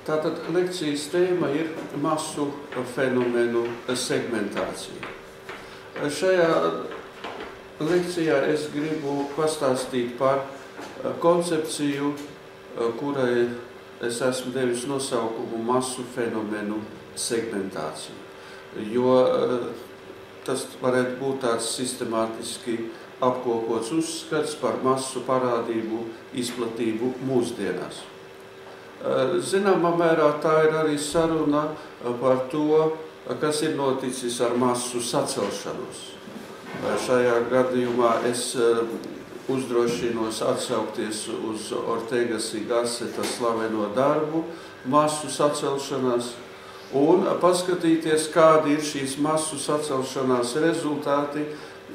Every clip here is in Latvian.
Tātad lekcijas tēma ir masu fenomenu segmentācija. Šajā lekcijā es gribu pastāstīt par koncepciju, kurai es esmu devis nosaukumu masu fenomenu segmentācija. Jo tas varētu būt tāds sistemātiski apkopots uzskats par masu parādību izplatību mūsdienās. Zināmā mērā tā ir arī saruna par to, kas ir noticis ar masu sacelšanos. Šajā gadījumā es uzdrošinos atsaukties uz Ortegas y Gasseta slaveno darbu masu sacelšanās un paskatīties, kādi ir šīs masu sacelšanās rezultāti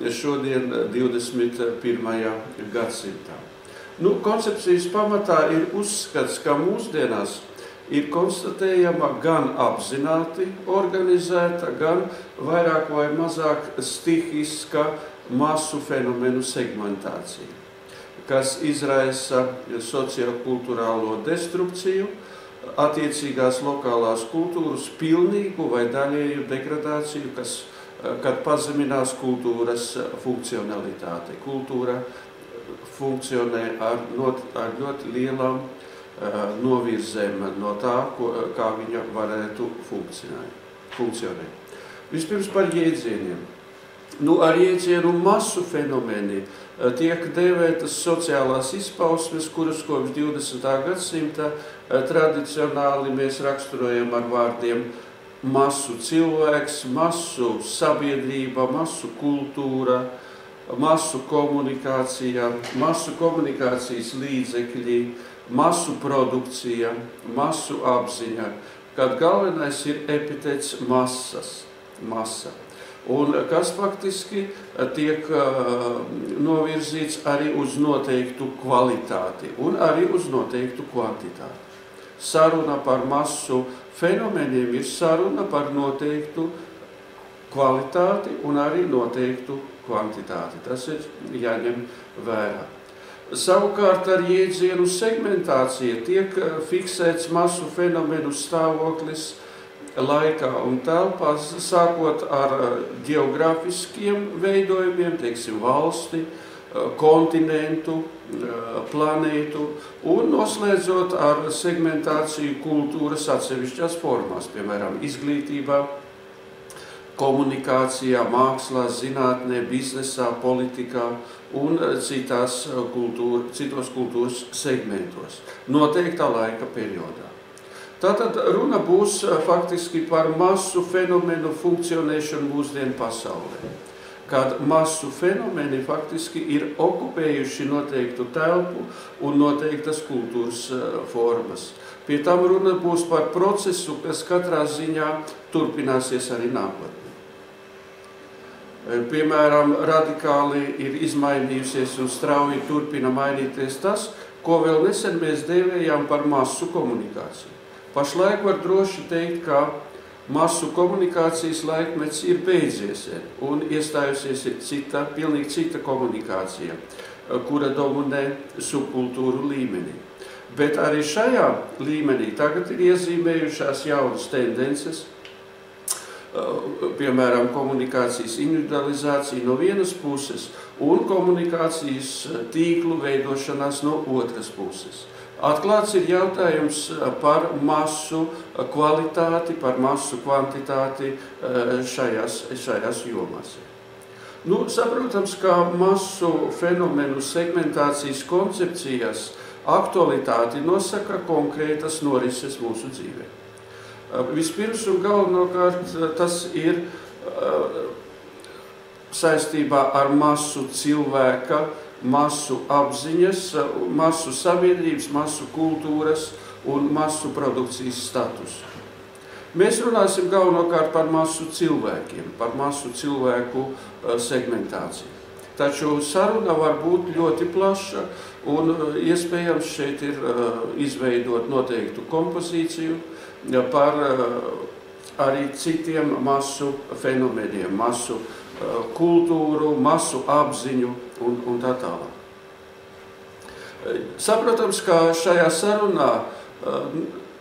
šodien 21. gadsimtā. Koncepcijas pamatā ir uzskats, ka mūsdienās ir konstatējama gan apzināti organizēta, gan vairāk vai mazāk stihiska masu fenomenu segmentācija, kas izraisa sociokulturālo destrukciju, attiecīgās lokālās kultūras pilnīgu vai daļēju degradāciju, kad pazeminās kultūras funkcionalitāte. Kultūra funkcionē ar ļoti lielām novirzēm no tā, kā viņa varētu funkcionēt. Vispirms par jēdzieniem. Ar jēdzienu masu fenomeni tiek dēvētas sociālās izpausmes, kuras kopš 20. gadsimta tradicionāli mēs raksturojam ar vārdiem masu cilvēks, masu sabiedrība, masu kultūra, masu komunikācija, masu komunikācijas līdzekļi, masu produkcija, masu apziņa, kad galvenais ir epitets masa. Un kas faktiski tiek novirzīts arī uz noteiktu kvalitāti un arī uz noteiktu kvantitāti. Saruna par masu fenomeniem ir saruna par noteiktu kvalitāti un arī noteiktu kvantitāti. Tas ir jāņem vērā. Savukārt ar jēdzienu segmentācija tiek fiksēts masu fenomenu stāvoklis laikā un telpā, sākot ar geogrāfiskiem veidojumiem, teiksim, valsti, kontinentu, planētu, un noslēdzot ar segmentāciju kultūras atsevišķās formās, piemēram, izglītībā, komunikācijā, mākslā, zinātnē, biznesā, politikā un citos kultūras segmentos, noteiktā laika periodā. Tātad runa būs faktiski par masu fenomenu funkcionēšanu mūsdienu pasaulē, kad masu fenomeni faktiski ir okupējuši noteiktu telpu un noteiktas kultūras formas. Pie tam runa būs par procesu, kas katrā ziņā turpināsies arī nākotnē. Piemēram, radikāli ir izmainījusies un strauji turpina mainīties tas, ko vēl nesen mēs dēvējām par masu komunikāciju. Pašlaik var droši teikt, ka masu komunikācijas laikmets ir beidzies un iestājusies pilnīgi cita komunikācija, kura dominē subkultūru līmenī. Bet arī šajā līmenī tagad ir iezīmējušās jaunas tendences, piemēram, komunikācijas individualizācija no vienas puses un komunikācijas tīklu veidošanās no otras puses. Atklāts ir jautājums par masu kvalitāti, par masu kvantitāti šajās jomās. Saprotams, ka masu fenomenu segmentācijas koncepcijas aktualitāti nosaka konkrētas norises mūsu dzīvē. Vispirms un galvenokārt tas ir saistībā ar masu cilvēka, masu apziņas, masu sabiedrības, masu kultūras un masu produkcijas statusu. Mēs runāsim galvenokārt par masu cilvēkiem, par masu cilvēku segmentāciju. Taču saruna var būt ļoti plaša un iespējams šeit ir izveidot noteiktu kompozīciju par arī citiem masu fenomeniem, masu kultūru, masu apziņu un tā tālāk. Saprotams, ka šajā sarunā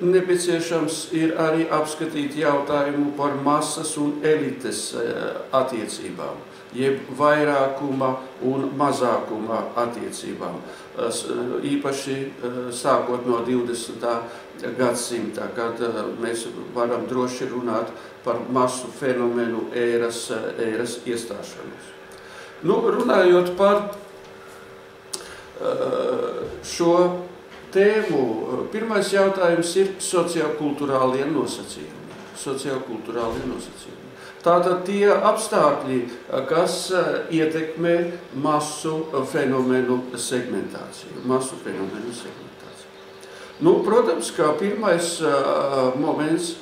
nepieciešams ir arī apskatīt jautājumu par masas un elites attiecībām, jeb vairākuma un mazākuma attiecībām, īpaši sākot no 20. gadsimta, kad mēs varam droši runāt par masu fenomenu ēras iestāšanos. Runājot par šo tēmu, pirmais jautājums ir sociokulturālie nosacījumi. Tātad tie apstākļi, kas ietekmē masu fenomenu segmentāciju. Protams, ka pirmais moments,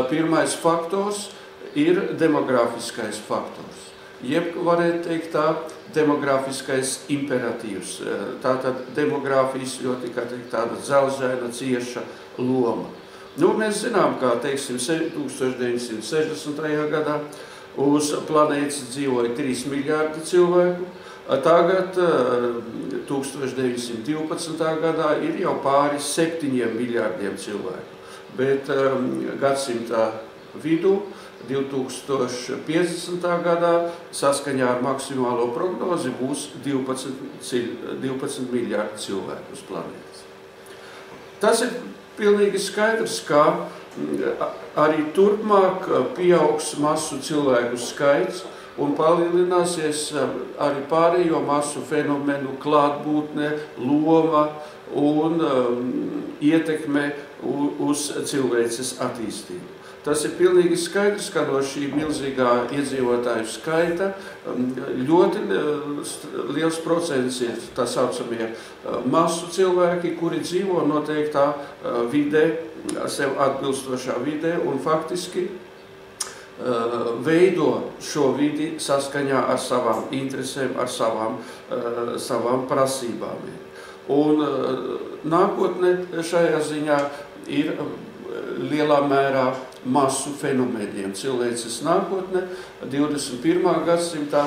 pirmais faktors ir demografiskais faktors. Jeb, varētu teikt tā, demografiskais imperatīvs. Tātad demografijas ļoti tāda dzelžaina, cieša loma. Mēs zinām, kā, teiksim, 1960. gadā uz planētas dzīvoja 3 miljārdi cilvēku. Tagad, 1912. gadā, ir jau pāri 7 miljārdiem cilvēku. Bet gadsimta vidū, 2050. gadā, saskaņā ar maksimālo prognozi, būs 12 miljārdi cilvēku uz planētas. Tas ir pilnīgi skaidrs, ka arī turpmāk pieaugs masu cilvēku skaits un palielināsies arī pārējo masu fenomenu klātbūtne, loma un ietekme uz cilvēces attīstību. Tas ir pilnīgi skaidrs, ka no šī milzīgā iedzīvotāju skaita ļoti liels procents ir tā saucamie masu cilvēki, kuri dzīvo noteiktā vidē, sev atbilstošā vidē un faktiski veido šo vidi saskaņā ar savām interesēm, ar savām prasībām. Un nākotne šajā ziņā ir lielā mērā masu fenomeniem. Cilvēces nākotne 21. gadsimtā,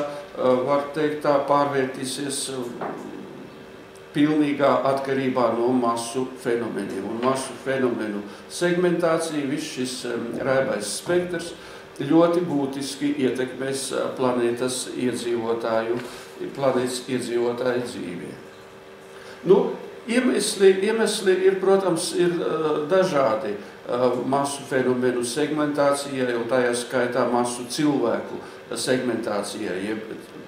var teikt tā, pārvērtīsies pilnīgā atkarībā no masu fenomeniem. Un masu fenomenu segmentācija, viss šis raibais spektrs, ļoti būtiski ietekmēs planētas iedzīvotāju dzīvē. Iemesli ir, protams, ir dažādi masu fenomenu segmentācijai un tajā skaitā masu cilvēku segmentācijai, jeb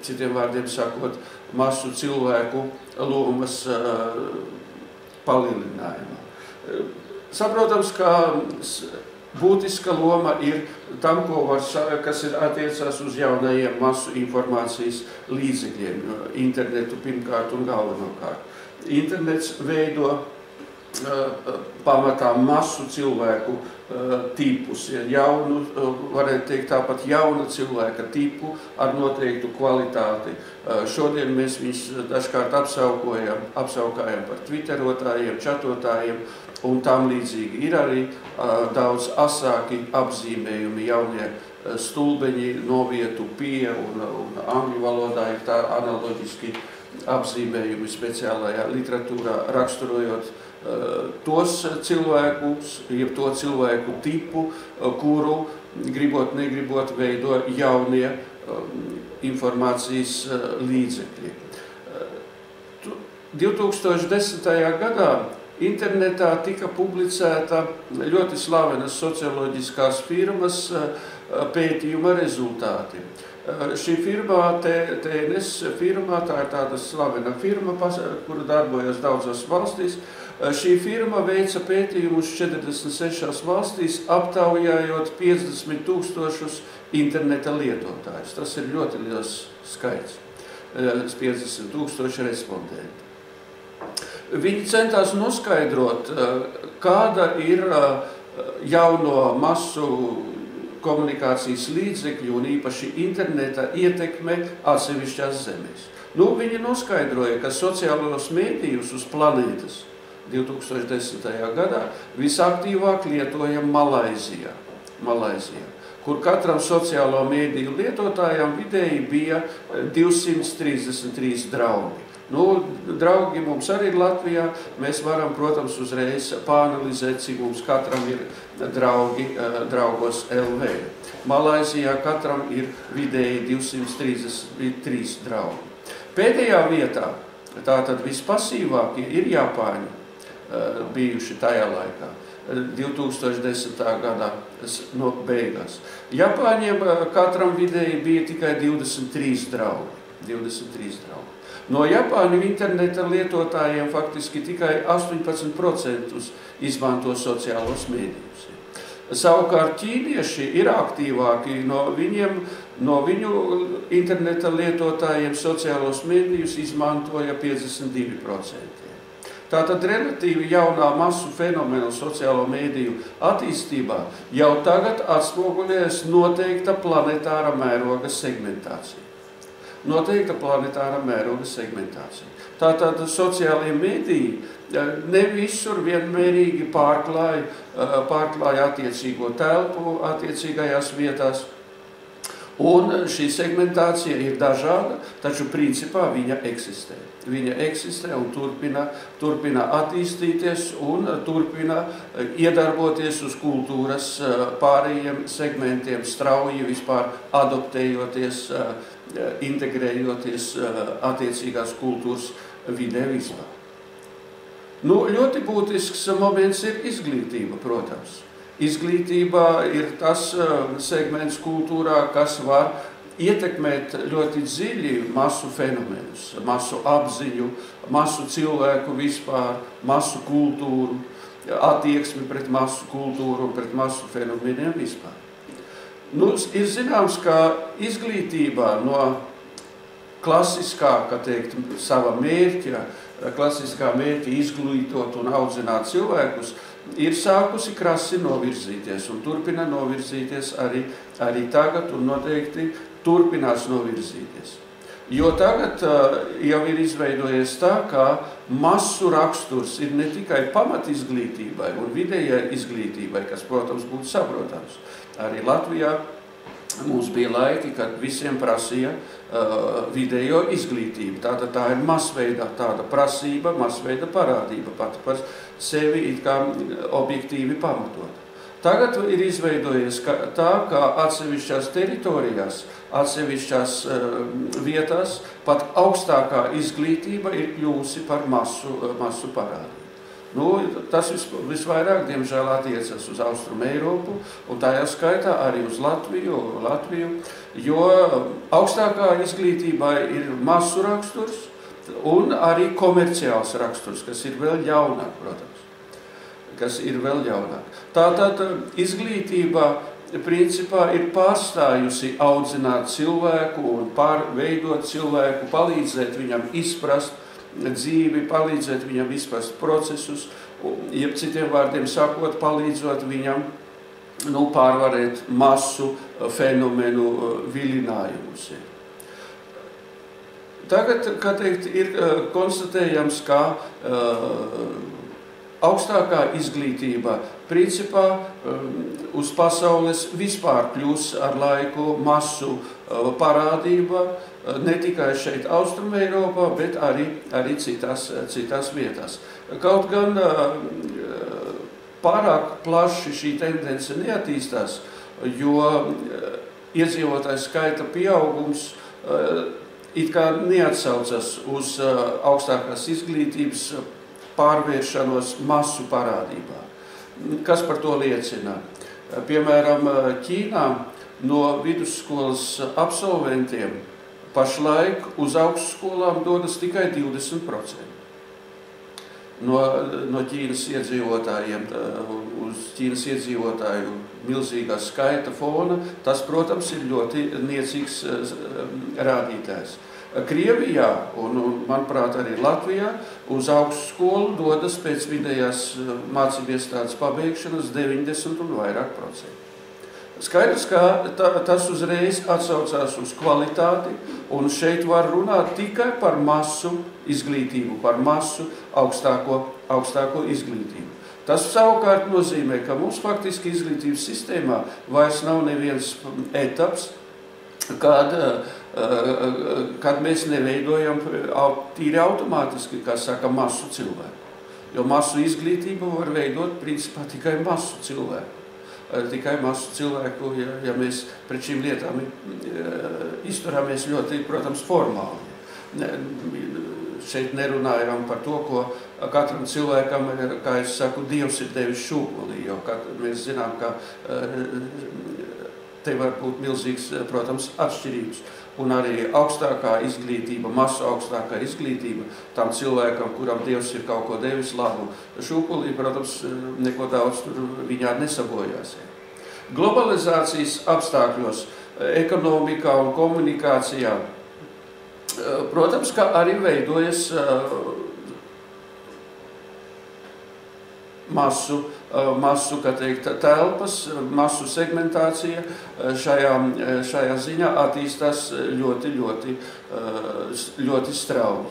citiem vārdiem sakot, masu cilvēku lomas palielinājumā. Saprotams, ka būtiska loma ir tam, kas ir attiecās uz jaunajiem masu informācijas līdzekļiem, internetu pirmkārt un galvenokārt. Internets veido pamatā masu cilvēku tipus, jaunu, varētu teikt tāpat jauna cilvēka tipu ar noteiktu kvalitāti. Šodien mēs viņus dažkārt apsaukājam par twitterotājiem, čatotājiem un tam līdzīgi. Ir arī daudz asāki apzīmējumi, jaunie stulbeņi, novietu pie un angļu valodā ir tā analoģiski apzīmējumi speciālajā literatūrā, raksturojot tos cilvēkus, jeb to cilvēku tipu, kuru, gribot, negribot, veido jaunie informācijas līdzekļi. 2010. gadā internetā tika publicēta ļoti slavenas socioloģiskās firmas pētījuma rezultāti. Šī firma, TNS firma, tā ir tāda slavena firma, kura darbojas daudzās valstīs. Šī firma veica pētījumus 46 valstīs, aptaujājot 50 000 interneta lietotājus. Tas ir ļoti liels skaits, 50 000 respondentu. Viņi centās noskaidrot, kāda ir jauno masu komunikācijas līdzekļu un īpaši interneta ietekme atsevišķās zemēs. Viņi noskaidroja, ka sociālos mēdījus uz planētas 2010. gadā visaktīvāk lietoja Malaizijā, kur katram sociālo mēdīju lietotājam vidēji bija 233 draugi. Draugi mums arī ir Latvijā, mēs varam, protams, uzreiz pāanalizēt, cik mums katram ir draugi draugos LV. Malaizijā katram ir vidēji 233 draugi. Pēdējā vietā, tātad vispasīvākie, ir Japāņi bijuši tajā laikā, 2010. Gadā beigās. Japāņiem katram vidēji bija tikai 23 draugi. No Japāņu interneta lietotājiem faktiski tikai 18% izmanto sociālos mēdījus. Savukārt ķīnieši ir aktīvāki, no viņu interneta lietotājiem sociālos mēdījus izmantoja 52%. Tātad relatīvi jaunā masu fenomena sociālo mēdīju attīstībā jau tagad atspoguļojas noteikta planetāra mēroga segmentācija. Tātad sociālie mēdīji ne visur vienmērīgi pārklāja attiecīgo telpu attiecīgajās vietās. Un šī segmentācija ir dažāda, taču principā viņa eksistē. Viņa eksistē un turpina attīstīties un turpina iedarboties uz kultūras pārējiem segmentiem, strauji vispār adoptējoties, integrējoties attiecīgās kultūras vidē vispār. Ļoti būtisks moments ir izglītība, protams. Izglītība ir tas segments kultūrā, kas var ietekmēt ļoti dziļi masu fenomenus, masu apziņu, masu cilvēku vispār, masu kultūru, attieksmi pret masu kultūru un pret masu fenomeniem vispār. Ir zināms, ka izglītībā no klasiskā, sava mērķa, klasiskā mērķa izglītot un audzināt cilvēkus, ir sākusi krasi novirzīties un turpina novirzīties arī tagad un noteikti turpinās novirzīties. Jo tagad jau ir izveidojies tā, ka masu raksturs ir ne tikai pamatizglītībai un vidējai izglītībai, kas, protams, būtu saprotams. Arī Latvijā mums bija laiki, kad visiem prasīja vidējo izglītību. Tātad tā ir masveida tāda prasība, masveida parādība pati par sevi it kā objektīvi pamatot. Tagad ir izveidojies tā, ka atsevišķās teritorijās, atsevišķās vietās pat augstākā izglītība ir kļūsi par masu parādību. Tas visvairāk, diemžēl, attiecas uz Austrumu Eiropu un tajā skaitā arī uz Latviju, jo augstākā izglītībā ir masu raksturs un arī komerciāls raksturs, kas ir vēl jaunāk, protams. Tātad izglītība principā ir pārstājusi audzināt cilvēku un veidot cilvēku, palīdzēt viņam izprast dzīvi, palīdzēt viņam izprast procesus, jeb citiem vārdiem sakot, palīdzot viņam pārvarēt masu fenomenu vilinājumus. Tagad, ir konstatējams, ka augstākā izglītība principā uz pasaules vispār kļūs ar laiku masu parādība, ne tikai šeit Austrum Eiropā, bet arī citās vietās. Kaut gan pārāk plaši šī tendence neattīstās, jo iedzīvotāju skaita pieaugums it kā neatsaucas uz augstākās izglītības pārvēršanos masu parādībā. Kas par to liecina? Piemēram, Ķīnā no vidusskolas absolventiem pašlaik uz augstskolām dodas tikai 20%. No Ķīnas iedzīvotājiem, uz Ķīnas iedzīvotāju milzīgā skaita fona, tas, protams, ir ļoti niecīgs rādītājs. Krievijā un, manuprāt, arī Latvijā uz augstskolu dodas pēc vidējās mācību iestādes pabeigšanas 90 un vairāk %. Skaidrs, ka tas uzreiz atsaucās uz kvalitāti, un šeit var runāt tikai par masu izglītību, par masu augstāko izglītību. Tas savukārt nozīmē, ka mums faktiski izglītības sistēmā vairs nav neviens etaps, kad kad mēs neveidojam tīri automātiski, kā saka, masu cilvēku. Jo masu izglītību var veidot, principā, tikai masu cilvēku. Tikai masu cilvēku, ja mēs pret šīm lietām izturāmies ļoti, protams, formāli. Šeit nerunājam par to, ko katram cilvēkam, kā es saku, Dievs ir devis šūpulī, jo mēs zinām, ka te var būt milzīgs, protams, atšķirības. Un arī augstākā izglītība, masu augstākā izglītība tam cilvēkam, kuram Dievs ir kaut ko devis labu šūpulī, protams, neko daudz tur viņā nesabojās. Globalizācijas apstākļos, ekonomikā un komunikācijā, protams, ka arī veidojas masu, kā teikt, telpas, masu segmentācija šajā ziņā attīstās ļoti strauji.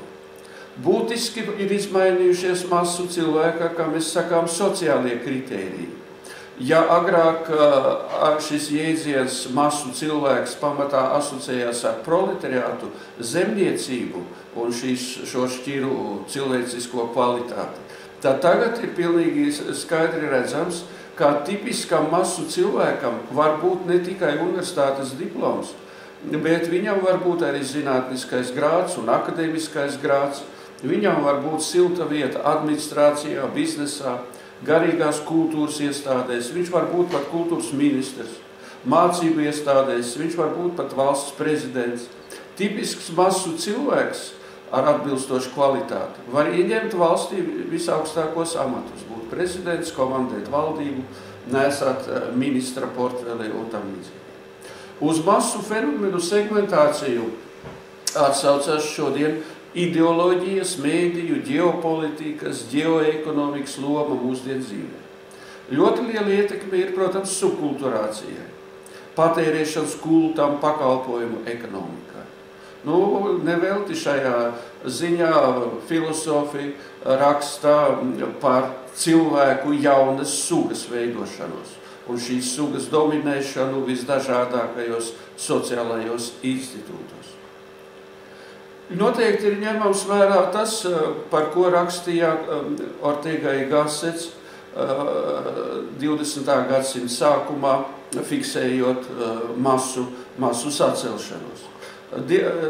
Būtiski ir izmainījušies masu cilvēka, kā mēs sakām, sociālie kritēriji. Ja agrāk šis jēdziens masu cilvēks pamatā asociējās ar proletariātu, zemniecību un šo šķiru cilvēcisko kvalitāti, tad tagad ir pilnīgi skaidri redzams, ka tipiskam masu cilvēkam var būt ne tikai universitātes diploms, bet viņam var būt arī zinātniskais grāds un akadēmiskais grāds, viņam var būt silta vieta administrācijā, biznesā, garīgās kultūras iestādēs, viņš var būt pat kultūras ministrs, mācību iestādēs, viņš var būt pat valsts prezidents. Tipisks masu cilvēks ar atbilstošu kvalitāti var ieņemt valstī visaugstākos amatus, būt prezidents, komandēt valdību, nesāt ministra portfeli un tam līdzīgi. Uz masu fenomenu segmentāciju atsaucās šodien ideoloģijas, mēdīju, ģeopolitikas, ģeoekonomikas loma mūsdienu dzīvē. Ļoti liela ietekme ir, protams, subkulturācijai, patērēšanas kultam, pakalpojumu ekonomikai. Nevelti šajā ziņā filosofi raksta par cilvēku jaunas sugas veidošanos un šīs sugas dominēšanu visdažādākajos sociālajos institūtos. Noteikti ir ņemams vērā tas, par ko rakstīja Ortega y Gassets 20. gadsimta sākumā, fiksējot masu sacelšanos.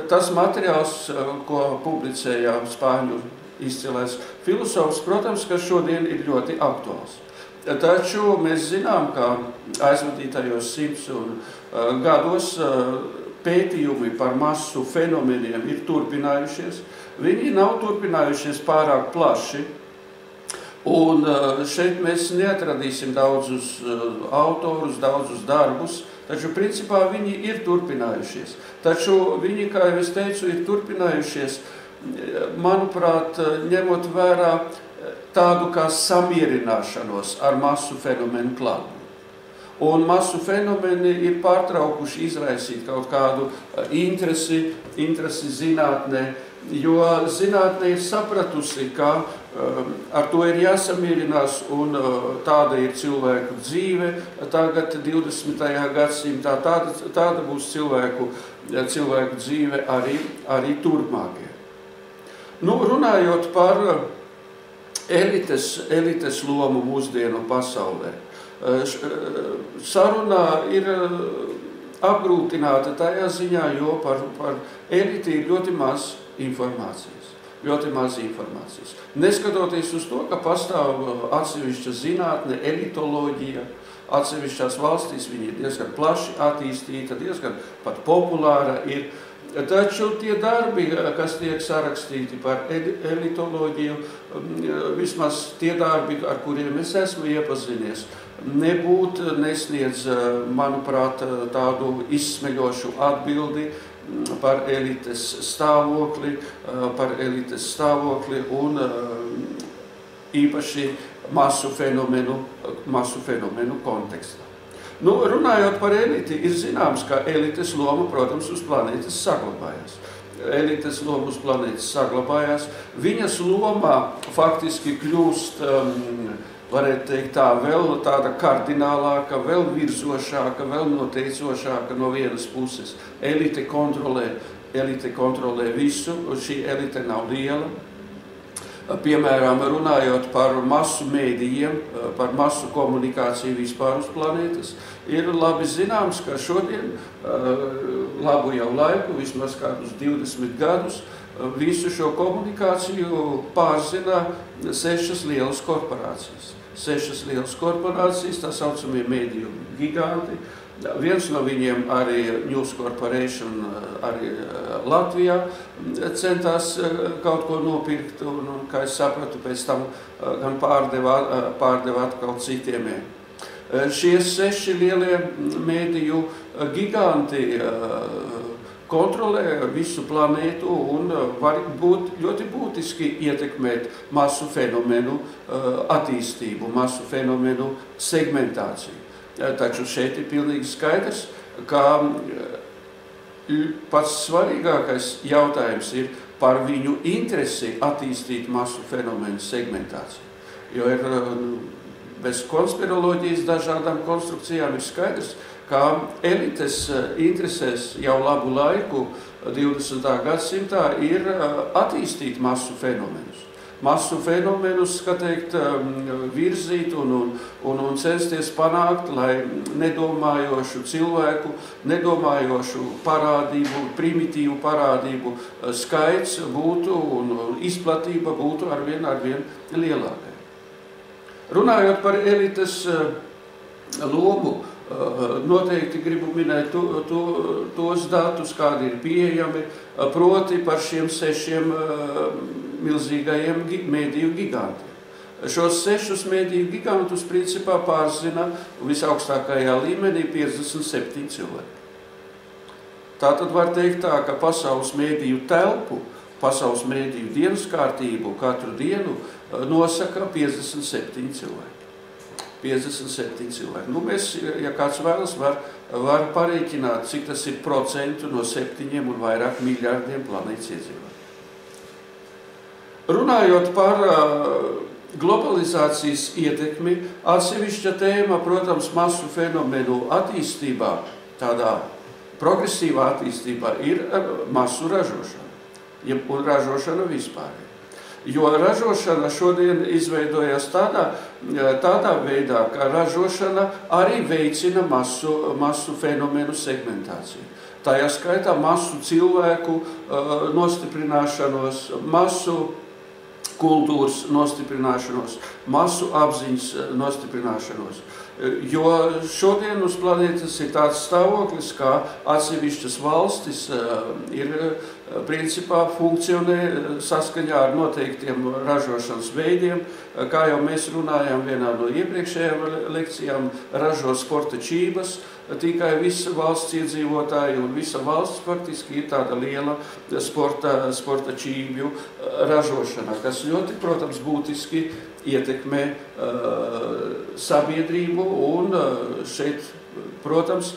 Tas materiāls, ko publicēja spāņu izcilais filosofs, protams, ka šodien ir ļoti aktuāls. Taču mēs zinām, ka aizvadītajos 100 gados pētījumi par masu fenomeniem ir turpinājušies. Viņi nav turpinājušies pārāk plaši. Un šeit mēs neatradīsim daudzus autorus, daudzus darbus, taču principā viņi ir turpinājušies. Taču viņi, kā jau es teicu, ir turpinājušies, manuprāt, ņemot vērā tādu kā samierināšanos ar masu fenomenu klātbūtni. Un masu fenomeni ir pārtraukuši izraisīt kaut kādu interesi zinātnē, jo zinātne ir sapratusi, ka ar to ir jāsamierinās un tāda ir cilvēku dzīve. Tagad 20. gadsimtā tāda būs cilvēku dzīve arī turpmākie. Runājot par elites lomu mūsdienu pasaulē, sarunā ir apgrūtināta tajā ziņā, jo par eliti ir ļoti maz informācijas. Neskatoties uz to, ka pastāv atsevišķa zinātne, elitoloģija, atsevišķās valstīs viņi ir diezgan plaši attīstīta, diezgan pat populāra ir. Taču tie darbi, kas tiek sarakstīti par elitoloģiju, vismaz tie darbi, ar kuriem es esmu iepazinies, nesniedz, manuprāt, tādu izsmeļošu atbildi par elites stāvokli un īpaši masu fenomenu kontekstā. Runājot par eliti, ir zināms, ka elites loma, protams, uz planētas saglabājās. Viņas lomā faktiski kļūst varētu teikt tā, vēl tāda kardinālāka, vēl virzošāka, vēl noteicošāka no vienas puses. Elite kontrolē visu, un šī elite nav liela. Piemēram, runājot par masu mēdījiem, par masu komunikāciju vispār uz planētas, ir labi zināms, ka šodien labu jau laiku, vismaz kādus 20 gadus, visu šo komunikāciju pārzina 6 lielas korporācijas. 6 lielas korporācijas, tā saucamie mēdīju giganti. Viens no viņiem arī News Corporation arī Latvijā centās kaut ko nopirkt un, kā es sapratu, pēc tam gan pārdeva atkal citiem. Šie 6 lielie mēdīju giganti kontrolē visu planētu un var būt ļoti būtiski ietekmēt masu fenomenu attīstību, masu fenomenu segmentāciju. Taču šeit ir pilnīgi skaidrs, ka pats svarīgākais jautājums ir par viņu interesi attīstīt masu fenomenu segmentāciju. Jo ir bez konspiroloģijas dažādām konstrukcijām ir skaidrs, ka elites interesēs jau labu laiku 20. gadsimtā ir attīstīt masu fenomenus. Masu fenomenus, kā teikt, virzīt un censties panākt, lai nedomājošu cilvēku, nedomājošu parādību, primitīvu parādību skaits būtu un izplatība būtu arvien lielākai. Runājot par elites lomu, noteikti gribu minēt tos datus, kādi ir pieejami, proti par šiem 6 milzīgajiem mēdīju gigantiem. Šos 6 mēdīju gigantus principā pārzina visaugstākajā līmenī 57 cilvēki. Tātad var teikt tā, ka pasaules mēdīju telpu, pasaules mēdīju dienas kārtību katru dienu nosaka 57 cilvēki. 57 cilvēki. Nu, mēs, ja kāds vēlas, var parēķināt, cik tas ir procentu no 7 un vairāk miljārdiem planētas iedzīvotāju. Runājot par globalizācijas ietekmi, atsevišķa tēma, protams, masu fenomenu attīstībā, tādā progresīvā attīstībā, ir masu ražošana, un ražošana vispār. Jo ražošana šodien izveidojas tādā veidā, ka ražošana arī veicina masu fenomenu segmentāciju. Tajā skaitā masu cilvēku nostiprināšanos, masu kultūras nostiprināšanos, masu apziņas nostiprināšanos. Jo šodien uz planētas ir tāds stāvoklis, kā atsevišķas valstis ir principā funkcionē saskaņā ar noteiktiem ražošanas veidiem. Kā jau mēs runājām vienā no iepriekšējām lekcijām, ražo sporta čības, tikai visa valsts iedzīvotāji un visa valsts faktiski ir tāda liela sporta čībju ražošana, kas ļoti, protams, būtiski ietekmē sabiedrību un šeit, protams,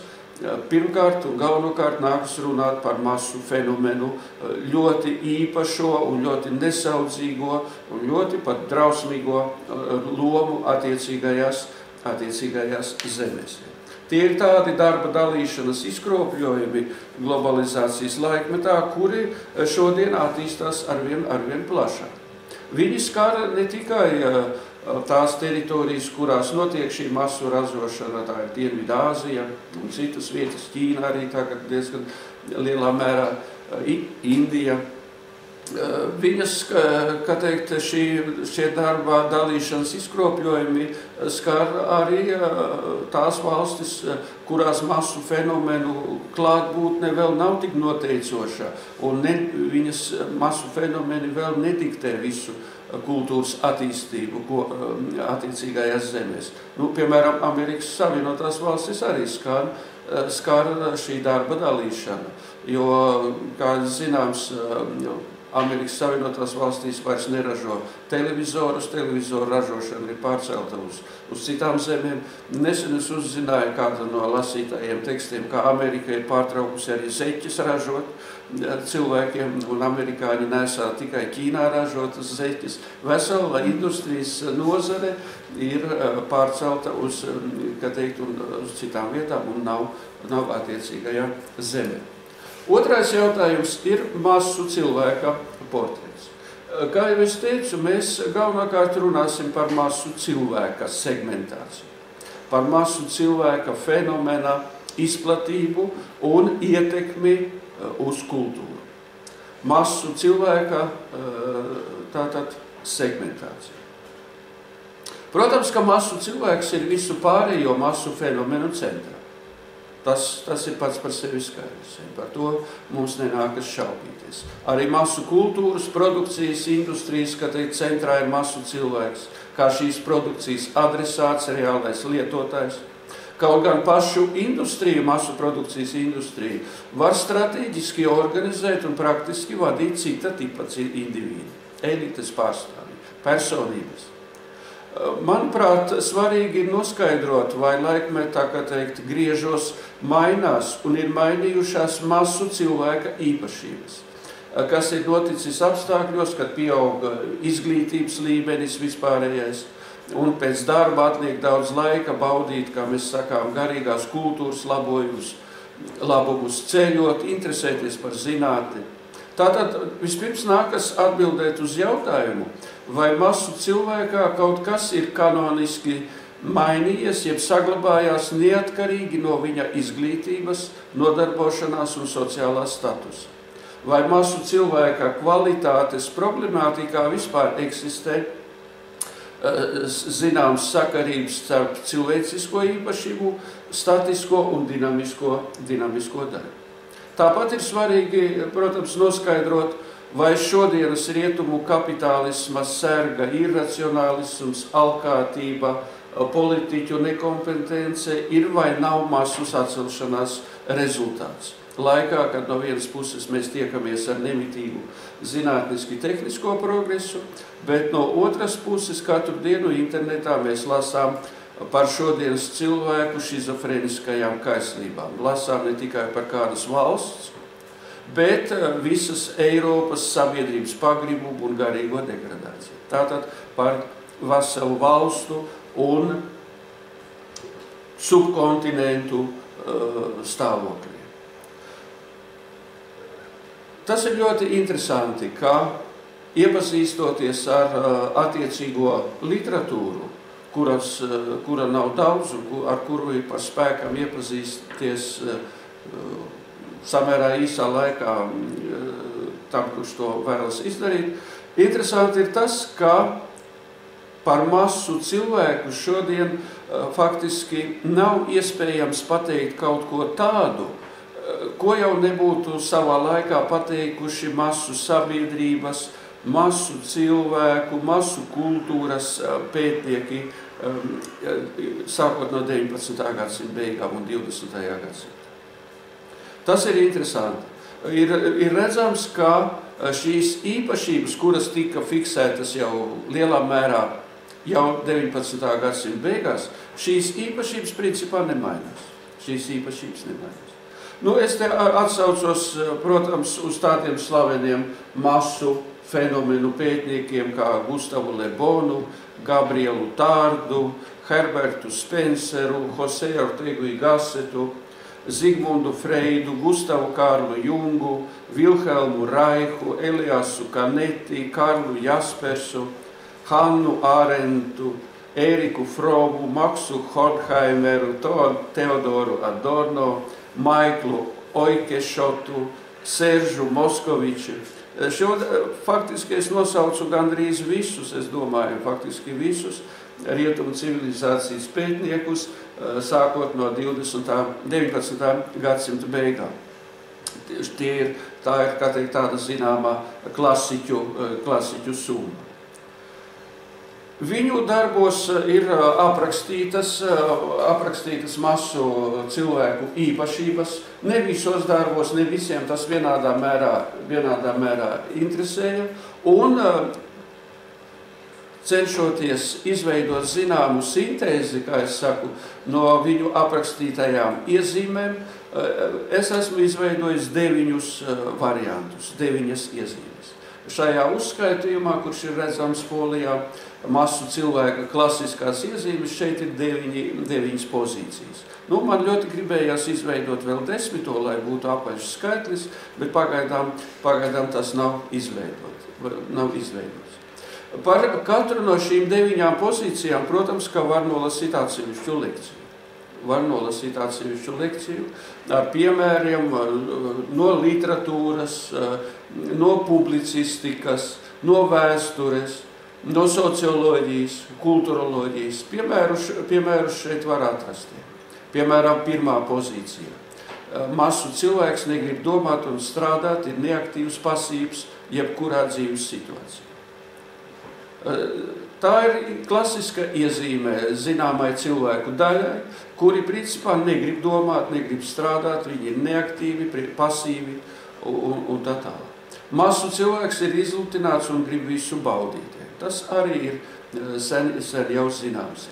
pirmkārt un galvenokārt nākas runāt par masu fenomenu ļoti īpašo un ļoti nesaudzīgo un ļoti pat drausmīgo lomu attiecīgajās zemēs. Tie ir tādi darba dalīšanas izkropļojumi globalizācijas laikmetā, kuri šodien attīstās arvien plašāk. Viņi skar ne tikai tās teritorijas, kurās notiek šī masu ražošana, tā ir Dienvidāzija un citas vietas, Ķīna arī tagad diezgan lielā mērā, Indija. Viņas, kā teikt, šie darba dalīšanas izkropļojumi skar arī tās valstis, kurās masu fenomenu klātbūtne vēl nav tik noteicoša, un viņas masu fenomeni vēl nediktē visu kultūras attīstību attiecīgajās zemēs. Nu, piemēram, Amerikas Savienotās valstis arī skar šī darba dalīšana, jo, kā zināms, Amerikas Savienotās valstīs vairs neražo televizorus, televizoru ražošana ir pārcelta uz citām zemēm. Nesen es uzzināju kādu no lasītājiem tekstiem, ka Amerika ir pārtraukusi arī zeķes ražot cilvēkiem, un amerikāņi nesā tikai Ķīnā ražotas zeķes. Vesela industrijas nozare ir pārcelta uz citām vietām un nav attiecīgajā zemē. Otrais jautājums ir masu cilvēka portrets. Kā jau es teicu, mēs galvenokārt runāsim par masu cilvēka segmentāciju, par masu cilvēka fenomena izplatību un ietekmi uz kultūru. Masu cilvēka tātad segmentācija. Protams, ka masu cilvēks ir visu pārējo masu fenomenu centrā. Tas ir pats par sevi skaidrs. Par to mums nenākas šaubīties. Arī masu kultūras, produkcijas, industrijas, ka centrā ir masu cilvēks, kā šīs produkcijas adresāts, reālais lietotājs. Kaut gan pašu industriju, masu produkcijas industriju, var strateģiski organizēt un praktiski vadīt cita tipa indivīdi, elites pārstāvji, personības. Manuprāt, svarīgi ir noskaidrot, vai laikmetā, griežos mainās un ir mainījušās masu cilvēka īpašības, kas ir noticis apstākļos, kad pieauga izglītības līmenis vispārējais, un pēc darba atliek daudz laika baudīt, kā mēs sakām, garīgās kultūras labumus, ceļot, interesēties par zinātni. Tātad vispirms nākas atbildēt uz jautājumu, vai masu cilvēkā kaut kas ir kanoniski mainījies, jeb saglabājās neatkarīgi no viņa izglītības, nodarbošanās un sociālā statusa. Vai masu cilvēka kvalitātes problemātikā vispār eksistē zināms sakarības starp cilvēcisko īpašību, statisko un dinamisko daļu. Tāpat ir svarīgi, protams, noskaidrot, vai šodienas rietumu kapitālisma serga, irracionālisms, alkātība, politiķu nekompetence ir vai nav masu sacelšanās rezultāts. Laikā, kad no vienas puses mēs tiekamies ar nemitīgu zinātniski tehnisko progresu, bet no otras puses katru dienu internetā mēs lasām par šodienas cilvēku šizofrēniskajām kaislībām. Lasām ne tikai par kādas valsts, bet visas Eiropas sabiedrības pagribumu un garīgo degradāciju. Tātad par veselu valstu un subkontinentu stāvokļiem. Tas ir ļoti interesanti, ka iepazīstoties ar attiecīgo literatūru, kura nav daudz un ar kuru ir par spēkam iepazīsties samērā īsā laikā tam, kurš to vēlas izdarīt. Interesanti ir tas, ka par masu cilvēku šodien faktiski nav iespējams pateikt kaut ko tādu, ko jau nebūtu savā laikā pateikuši masu sabiedrības, masu cilvēku, masu kultūras pētnieki, sākot no 19. gadsimta beigām un 20. gadsimta. Tas ir interesanti. Ir redzams, ka šīs īpašības, kuras tika fiksētas jau lielā mērā jau 19. gadsimta beigās, šīs īpašības principā nemainās. Es te atsaucos, protams, uz tādiem slaveniem masu fenomenu pētniekiem kā Gustavu Le Bonu, Gabrielu Tārdu, Herbertu Spenceru, Jose Ortegu y Gassetu, Zigmundu Freidu, Gustavu Karlu Jungu, Vilhelmu Raihu, Eliasu Canetti, Karlu Jaspersu, Hannu Arentu, Eriku Fromu, Maksu Horkheimeru, Teodoru Adorno, Maiklu Oikešotu, Seržu Moskoviču. Faktiski es nosaucu gandrīz visus, faktiski visus rietumu civilizācijas pētniekus, sākot no 19. gadsimta beigām. Tā ir tāda zināmā klasiķu summa. Viņu darbos ir aprakstītas masu cilvēku īpašības. Ne visos darbos, ne visiem tas vienādā mērā interesēja. Un cenšoties izveidot zināmu sintēzi, kā es saku, no viņu aprakstītajām iezīmēm, es esmu izveidojis 9 variantus, 9 iezīmes. Šajā uzskaitījumā, kurš ir redzams polijā, masu cilvēka klasiskās iezīmes, šeit ir 9 pozīcijas. Man ļoti gribējās izveidot vēl 10, lai būtu apaļš skaitlis, bet pagaidām tas nav izveidots. Par katru no šīm 9 pozīcijām, protams, ka var nolasīt atsevišķu lekciju. Ar piemēriem no literatūras, no publicistikas, no vēstures, no socioloģijas, kulturoloģijas. Piemērus šeit var atrast. Piemēram, 1. pozīcija. Masu cilvēks negrib domāt un strādāt, ir neaktīvs, pasīvs, jebkurā dzīves situācijā. Tā ir klasiska iezīme zināmai cilvēku daļai, kuri principā negrib domāt, negrib strādāt, viņi ir neaktīvi, pasīvi un tā tālāk. Masu cilvēks ir izlutināts un grib visu baudīt. Tas arī ir sen jau zināms.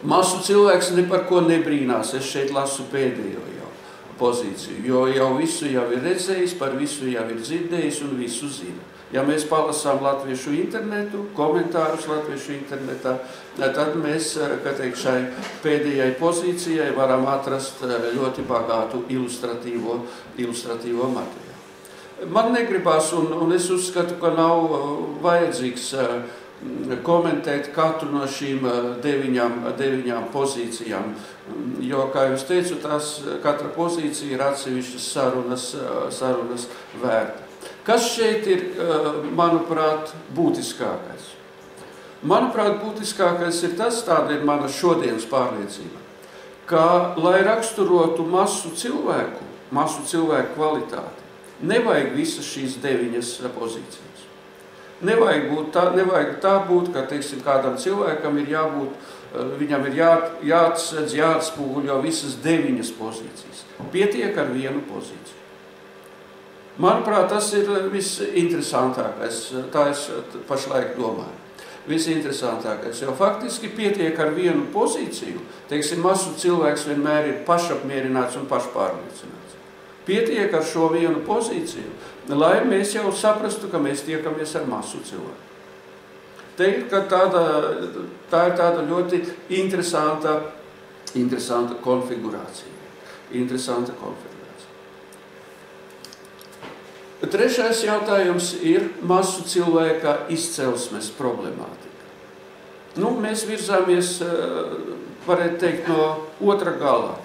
Masu cilvēks ne par ko nebrīnās, es šeit lasu pēdējo jau pozīciju, jo jau visu jau ir redzējis, par visu jau ir dzirdējis un visu zina. Ja mēs palasām latviešu internetu, komentārus latviešu internetā, tad mēs, šai pēdējai pozīcijai varam atrast ļoti bagātu ilustratīvo materiālu. Man negribās, un es uzskatu, ka nav vajadzīgs komentēt katru no šīm 9 pozīcijām, jo, kā jūs teicu, katra pozīcija ir atsevišķas sarunas vērta. Kas šeit ir, manuprāt, būtiskākais? Manuprāt, būtiskākais ir tas, tāda ir mana šodienas pārliecība, ka, lai raksturotu masu cilvēku kvalitāti, nevajag visas šīs 9 pozīcijas. Nevajag tā būt, ka, teiksim, kādam cilvēkam ir jābūt, viņam ir jāatsedz, jāatspūguļo visas 9 pozīcijas. Pietiek ar 1 pozīciju. Manuprāt, tas ir visinteresantākais, tā es pašlaik domāju. Visinteresantākais, jo faktiski pietiek ar 1 pozīciju, teiksim, masu cilvēks vienmēr ir pašapmierināts un pašpārliecināts. Pietiek ar šo 1 pozīciju, lai mēs jau saprastu, ka mēs tiekamies ar masu cilvēku. Teikt, ka tā ir tāda ļoti interesanta konfigurācija. Trešais jautājums ir masu cilvēka izcelsmes problemātika. Mēs virzāmies, varētu teikt, no otra gala,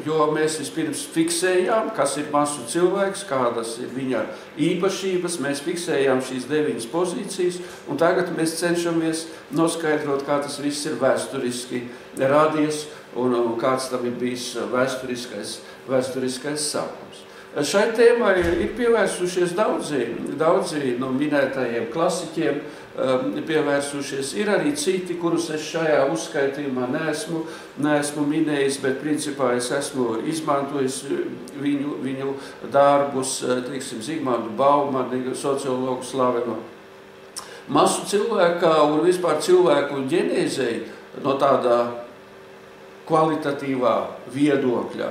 jo mēs vispirms fiksējām, kas ir masu cilvēks, kādas ir viņa īpašības, mēs fiksējām šīs 9 pozīcijas, un tagad mēs cenšamies noskaidrot, kā tas viss ir vēsturiski radies, un kāds tam ir bijis vēsturiskais sākums. Šai tēmai ir pievērsušies daudzi no minētajiem klasiķiem, pievērsušies. Ir arī citi, kurus es šajā uzskaitījumā neesmu minējis, bet principā es esmu izmantojis viņu darbus, teiksim, Zigmantu Baumanu, sociologu slaveno. Masu cilvēkā un vispār cilvēku ģenēzei no tādā kvalitatīvā viedokļa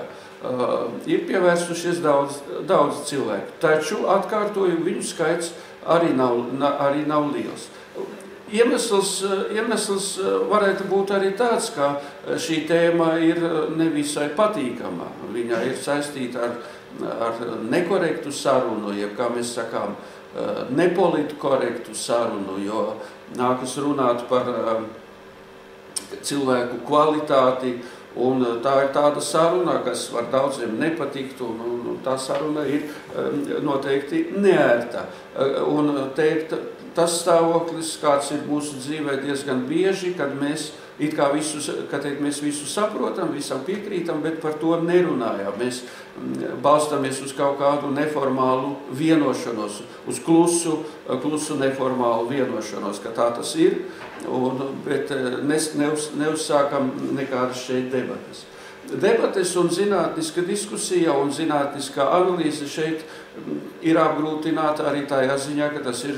ir pievērsušies daudz cilvēku. Taču, atkārtoju, viņu skaits arī nav liels. Iemesls varētu būt arī tāds, ka šī tēma ir nevisai patīkama. Viņa ir saistīta ar nekorektu sarunu, jeb, kā mēs sakām, nepolitkorektu sarunu, jo nākas runāt par cilvēku kvalitāti, un tā ir tāda saruna, kas var daudziem nepatikt, un tā saruna ir noteikti neērta. Un teikt, tas stāvoklis, kāds ir mūsu dzīvē diezgan bieži, kad mēs it kā mēs visu saprotam, visam piekrītam, bet par to nerunājam. Mēs balstamies uz kaut kādu neformālu vienošanos, uz klusu neformālu vienošanos, ka tā tas ir, bet neuzsākam nekādas šeit debates. Debates un zinātniska diskusija un zinātniskā analīze šeit ir apgrūtināta arī tajā ziņā, ka tas ir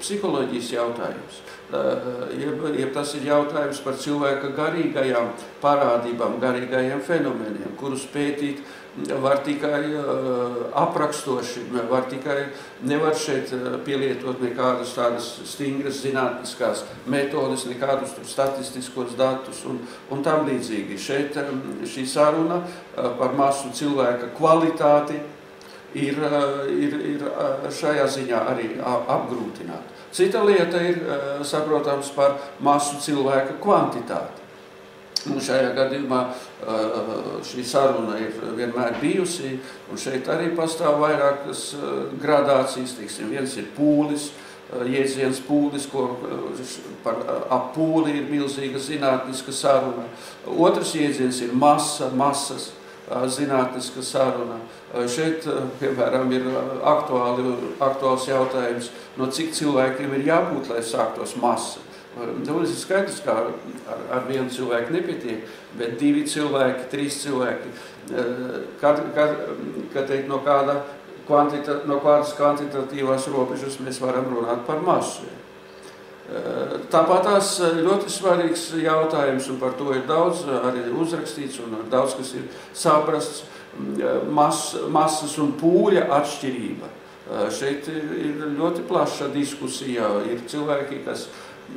psiholoģijas jautājums. Jeb tas ir jautājums par cilvēka garīgajām parādībām, garīgajiem fenomeniem, kurus pētīt var tikai aprakstoši, nevar šeit pielietot nekādas tādas stingras zinātniskās metodes, nekādus statistiskos datus un tam līdzīgi. Šeit šī saruna par masu cilvēka kvalitāti ir šajā ziņā arī apgrūtināta. Cita lieta ir, saprotams, par masu cilvēka kvantitāti. Un šajā gadījumā šī saruna ir vienmēr bijusi, un šeit arī pastāv vairākas gradācijas. Viens ir pūlis, jēdziens pūlis, ap pūli ir milzīga zinātniska saruna. Otrs jēdziens ir masas zinātniska saruna. Šeit, piemēram, ir aktuāls jautājums, no cik cilvēkiem ir jābūt, lai sāktos masa. Tas ir skaidrs, ka ar vienu cilvēku nepietiek, bet 2 cilvēki, 3 cilvēki, kad teikt, no kādas kvantitatīvās robežas mēs varam runāt par masu. Tāpat tās ļoti svarīgs jautājums, un par to ir daudz arī uzrakstīts, un daudz, kas ir saprasts, masas un pūļa atšķirība. Šeit ir ļoti plaša diskusija, ir cilvēki, kas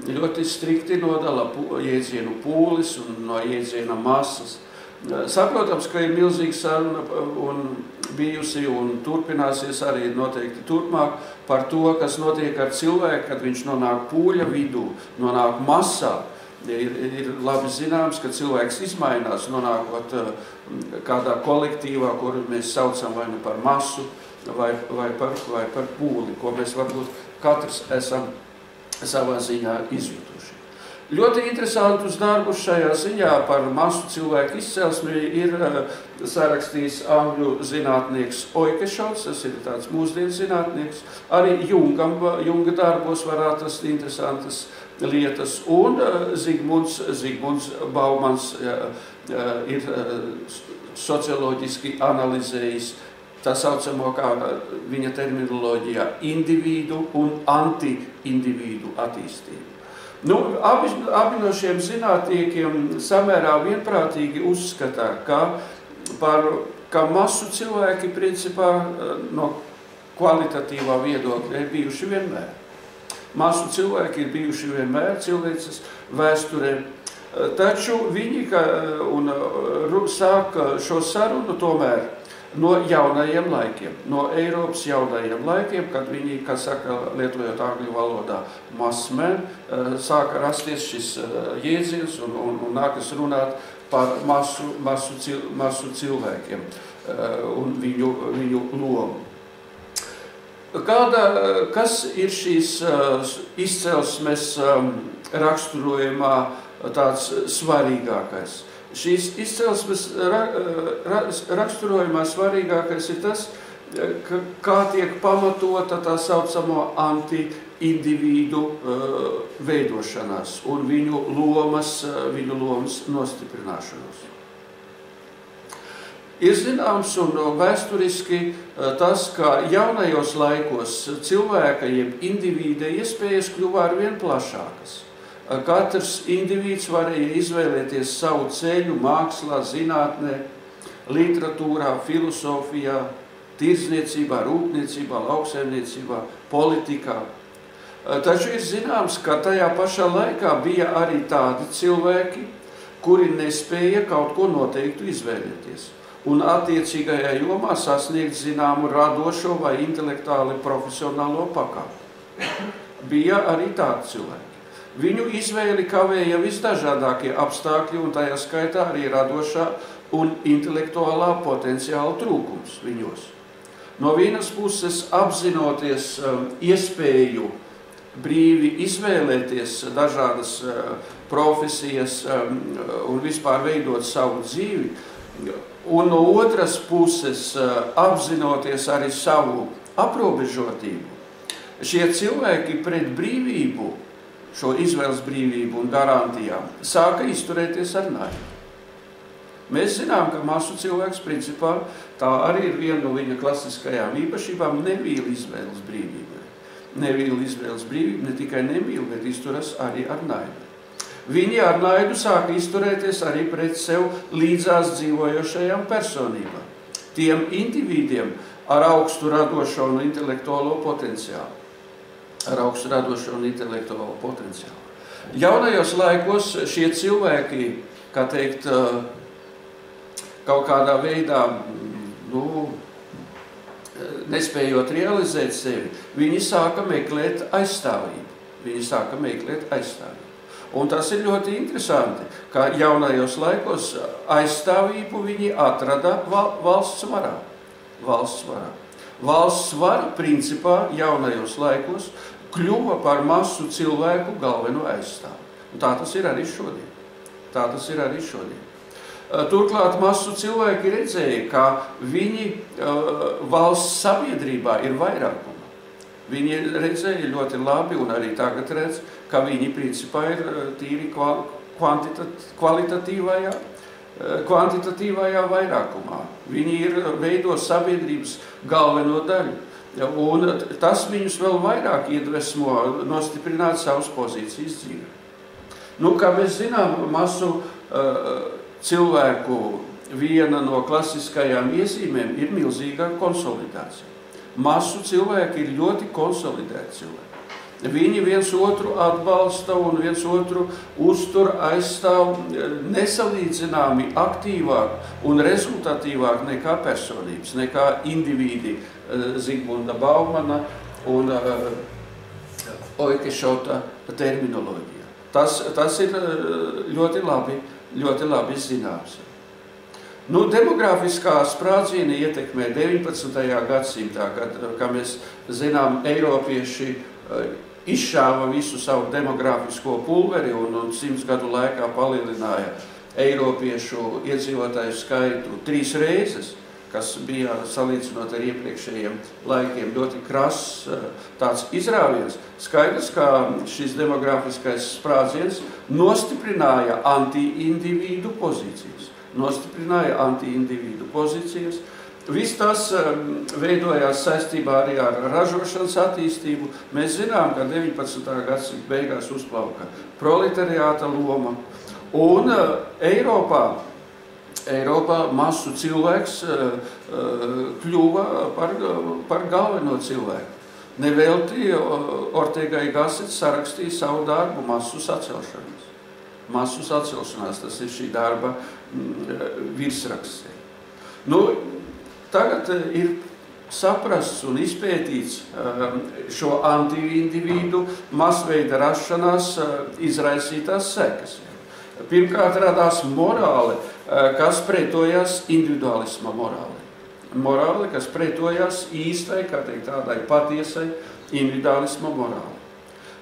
ļoti strikti nodala jēdzienu pūlis un no jēdziena masas. Saprotams, ka ir milzīga saruna un bijusi un turpināsies arī noteikti turpmāk par to, kas notiek ar cilvēku, kad viņš nonāk pūļa vidū, nonāk masā. Ir labi zināms, ka cilvēks izmainās, nonākot kādā kolektīvā, kuru mēs saucam vai nu par masu, vai par pūli, ko mēs varbūt katrs esam savā ziņā izjutuši. Ļoti interesantus darbus šajā ziņā par masu cilvēku izcelsmi ir sarakstījis angļu zinātnieks Oikešauts, tas ir tāds mūsdienu zinātnieks. Arī Junga darbos var atrast interesantas lietas, un Zigmunds Baumans ir socioloģiski analizējis tā saucamo, kā viņa terminoloģijā, individu un anti-individu attīstību. Abi no šiem zinātniekiem samērā vienprātīgi uzskatā, ka masu cilvēki principā no kvalitatīvā viedokļa ir bijuši vienmēr. Masu cilvēki ir bijuši vienmēr cilvēces vēsturē, taču viņi sāk šo sarunu tomēr no jaunajiem laikiem, no Eiropas jaunajiem laikiem, kad viņi, kā saka, lietojot angļu valodā, massmen, sāka rasties šis jēdziens un nākas runāt par masu cilvēkiem un viņu lomu. Kas ir šīs izcelsmes raksturojumā tāds svarīgākais? Šīs izcelsmes raksturojumā svarīgākais ir tas, kā tiek pamatota tā saucamo anti-individu veidošanās un viņu lomas nostiprināšanos. Ir zināms un vēsturiski tas, ka jaunajos laikos cilvēka jeb indivīda iespējas kļuva arvien plašākas. Katrs indivīds varēja izvēlēties savu ceļu mākslā, zinātnē, literatūrā, filosofijā, tirdzniecībā, rūpniecībā, lauksaimniecībā, politikā. Taču ir zināms, ka tajā pašā laikā bija arī tādi cilvēki, kuri nespēja kaut ko noteiktu izvēlēties un attiecīgajā jomā sasniegt zināmu radošo vai intelektuāli profesionālo pakāpi. Bija arī tādi cilvēki. Viņu izvēli kavēja visdažādākie apstākļi un tajā skaitā arī radošā un intelektuālā potenciāla trūkums viņos. No vienas puses apzinoties iespēju brīvi izvēlēties dažādas profesijas un vispār veidot savu dzīvi, un no otras puses apzinoties arī savu aprobežotību, šie cilvēki pret brīvību, šo izvēles brīvību un garantijām, sāka izturēties ar naidu. Mēs zinām, ka masu cilvēks principā tā arī ir viena no viņa klasiskajām īpašībām nevīl izvēles brīvību. Nevīl izvēles brīvību, ne tikai nemīl, bet izturas arī ar naidu. Viņi ar naidu sāka izturēties arī pret sev līdzās dzīvojošajām personībām, tiem individiem ar augstu radošo un intelektuālo potenciālu. Jaunajos laikos šie cilvēki, kā teikt, kaut kādā veidā, nespējot realizēt sevi, viņi sāka meklēt aizstāvību. Un tas ir ļoti interesanti, ka jaunajos laikos aizstāvību viņi atrada valsts varā. Valsts vara, principā, jaunajos laikos kļuva par masu cilvēku galveno aizstāvu. Un tā tas ir arī šodien. Turklāt masu cilvēki redzēja, ka viņi valsts sabiedrībā ir vairākuma. Viņi redzēja ļoti labi, un arī tagad redz, ka viņi principā ir tīri kvantitatīvajā vairākumā. Viņi veido sabiedrības galveno daļu. Un tas viņus vēl vairāk iedvesmo nostiprināt savas pozīcijas dzīvē. Kā mēs zinām, masu cilvēku viena no klasiskajām iezīmēm ir milzīgā konsolidācija. Masu cilvēki ir ļoti konsolidēti cilvēki. Viņi viens otru atbalsta un viens otru uztur, aizstāv nesalīdzināmi aktīvāk un rezultatīvāk nekā personības, nekā individi Zigmunda Baumana un Oikešota terminoloģija. Tas ir ļoti labi zināms. Demografiskā sprādziena ietekmē 19. gadsimtā, kad, kā mēs zinām, eiropieši izšāva visu savu demografisko pulveri un 100 gadu laikā palielināja eiropiešu iedzīvotāju skaitu 3 reizes, kas bija salīdzinot ar iepriekšējiem laikiem ļoti krass tāds izrāviens. Skaidrs, ka šis demografiskais sprādziens nostiprināja anti-individu pozīcijas. Viss tas veidojās saistībā arī ar ražošanas attīstību. Mēs zinām, ka 19. gadsimta beigās uzplauka proletariāta loma. Un Eiropā masu cilvēks kļuva par galveno cilvēku. Nevelti Ortega y Gasset sarakstīja savu darbu masu sacelšanās. Tas ir šī darba virsraksts. Tagad ir saprasts un izpētīts šo anti-individu masveida rašanās izraisītās sekas. Pirmkārt radās morāle, kas pretojās individualisma morāli. Morāli, kas pretojās īstai, kā teikt, tādai patiesai individualisma morāli.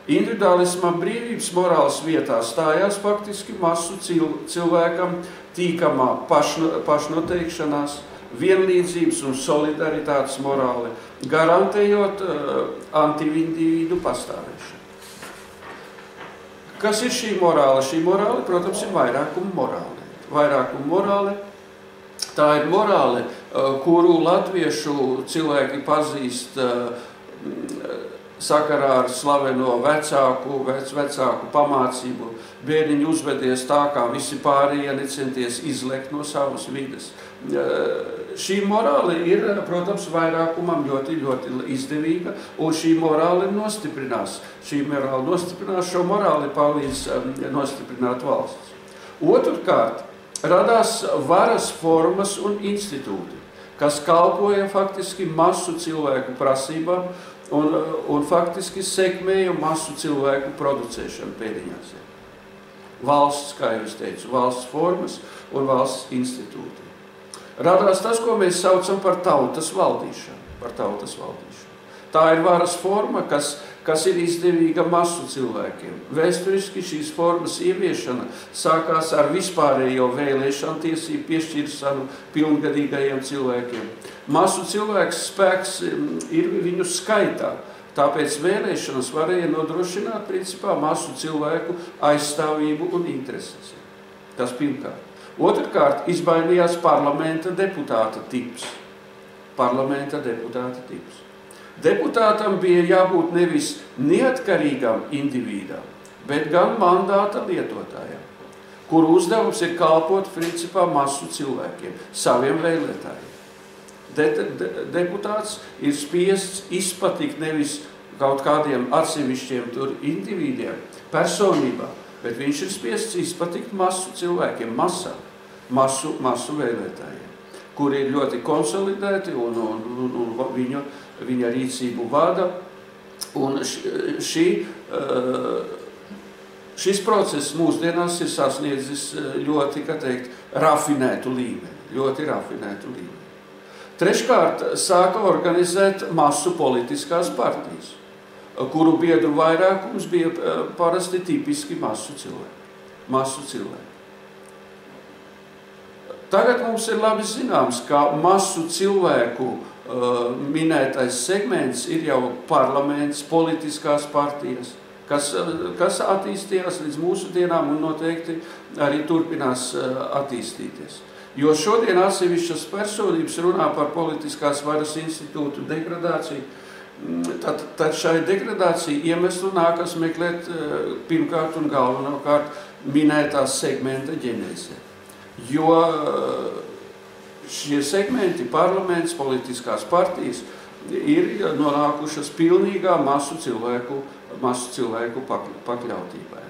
Individualisma brīvības morāles vietā stājās faktiski masu cilvēkam tīkamā pašnoteikšanās, vienlīdzības un solidaritātes morāli, garantējot anti-individu pastāvēšanu. Kas ir šī morāle? Šī morāle, protams, ir vairākuma morāle. Tā ir morāle, kuru latviešu cilvēki pazīst sakarā ar slaveno vecāku pamācību. Bērniņi uzvedies tā, kā visi pārējie, necenties izlekt no savas vides. Šī morāle ir, protams, vairākumam ļoti izdevīga, un šī morāle nostiprinās. Šo morāli palīdz nostiprināt valsts. Otrkārt, radās varas formas un institūti, kas kalpoja faktiski masu cilvēku prasībām un faktiski sekmēja masu cilvēku producēšanu pēdiņās. Valsts, kā jau es teicu, valsts formas un valsts institūti. Radās tas, ko mēs saucam par tautas valdīšanu. Tā ir varas forma, kas kas ir izdevīga masu cilvēkiem. Vēsturiski šīs formas ieviešana sākās ar vispārējo vēlēšanu tiesību piešķiršanu pilngadīgajiem cilvēkiem. Masu cilvēks spēks ir viņu skaitā, tāpēc vēlēšanas varēja nodrošināt principā masu cilvēku aizstāvību un intereses. Tas pirmkārt. Otrkārt, izmainījās parlamenta deputāta tips. Deputātam bija jābūt nevis neatkarīgam individam, bet gan mandāta lietotājam, kuru uzdevums ir kalpot principā masu cilvēkiem, saviem vēlētājiem. Deputāts ir spiests izpatikt nevis kaut kādiem atsevišķiem tur individiem, personībām, bet viņš ir spiests izpatikt masu cilvēkiem, masu vēlētājiem, kuri ir ļoti konsolidēti un viņa rīcību vada. Un šis process mūsdienās ir sasniedzis ļoti, kā teikt, rafinētu līmeni. Treškārt, sāka organizēt masu politiskās partijas, kuru biedru vairākums bija parasti tipiski masu cilvēki. Tagad mums ir labi zināms, ka masu cilvēku minētais segments ir jau parlaments, politiskās partijas, kas attīstījās līdz mūsu dienām un noteikti arī turpinās attīstīties. Jo šodien atsevišķas personības runā par politiskās varas institūtu degradāciju, tad šai degradāciju iemeslu nākas meklēt pirmkārt un galvenokārt minētās segmenta ģenēzē. Jo šie segmenti, parlaments, politiskās partijas, ir nonākušas pilnīgā masu cilvēku pakļautībai.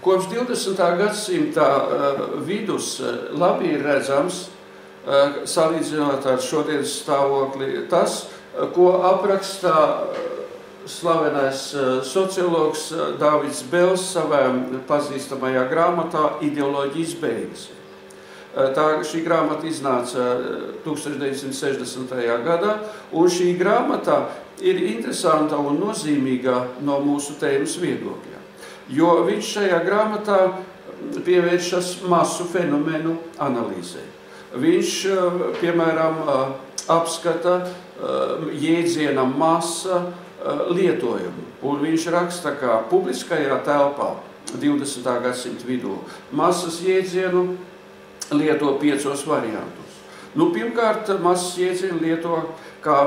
Kopš 20. gadsimta vidus labi ir redzams, salīdzinot ar šodienas stāvokli, tas, ko aprakstā slavenais sociologs Dāvids Bels savā pazīstamajā grāmatā Ideoloģijas beigas. Šī grāmata iznāca 1960. gadā, un šī grāmata ir interesanta un nozīmīga no mūsu tēmas viedokļa, jo viņš šajā grāmatā pievēršas masu fenomenu analīzē. Viņš, piemēram, apskata jēdziena masa lietojumu, un viņš raksta, ka publiskajā telpā 20. gadsimta vidū masas jēdzienu lieto 5 variantus. Pirmkārt, masas jēdzienu lieto kā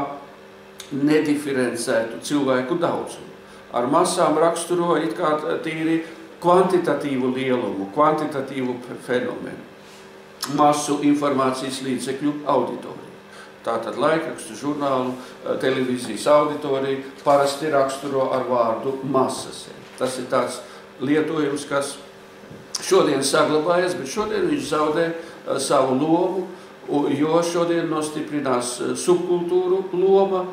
nediferencētu cilvēku daudzumu. Ar masām raksturo it kā tīri kvantitatīvu lielumu, kvantitatīvu fenomenu, masu informācijas līdzekļu auditoriju. Tātad laikrakstu, žurnālu, televīzijas auditoriju parasti raksturo ar vārdu masas. Tas ir tāds lietojums, kas šodien saglabājas, bet šodien viņš zaudē savu lomu, jo šodien nostiprinās subkultūru loma.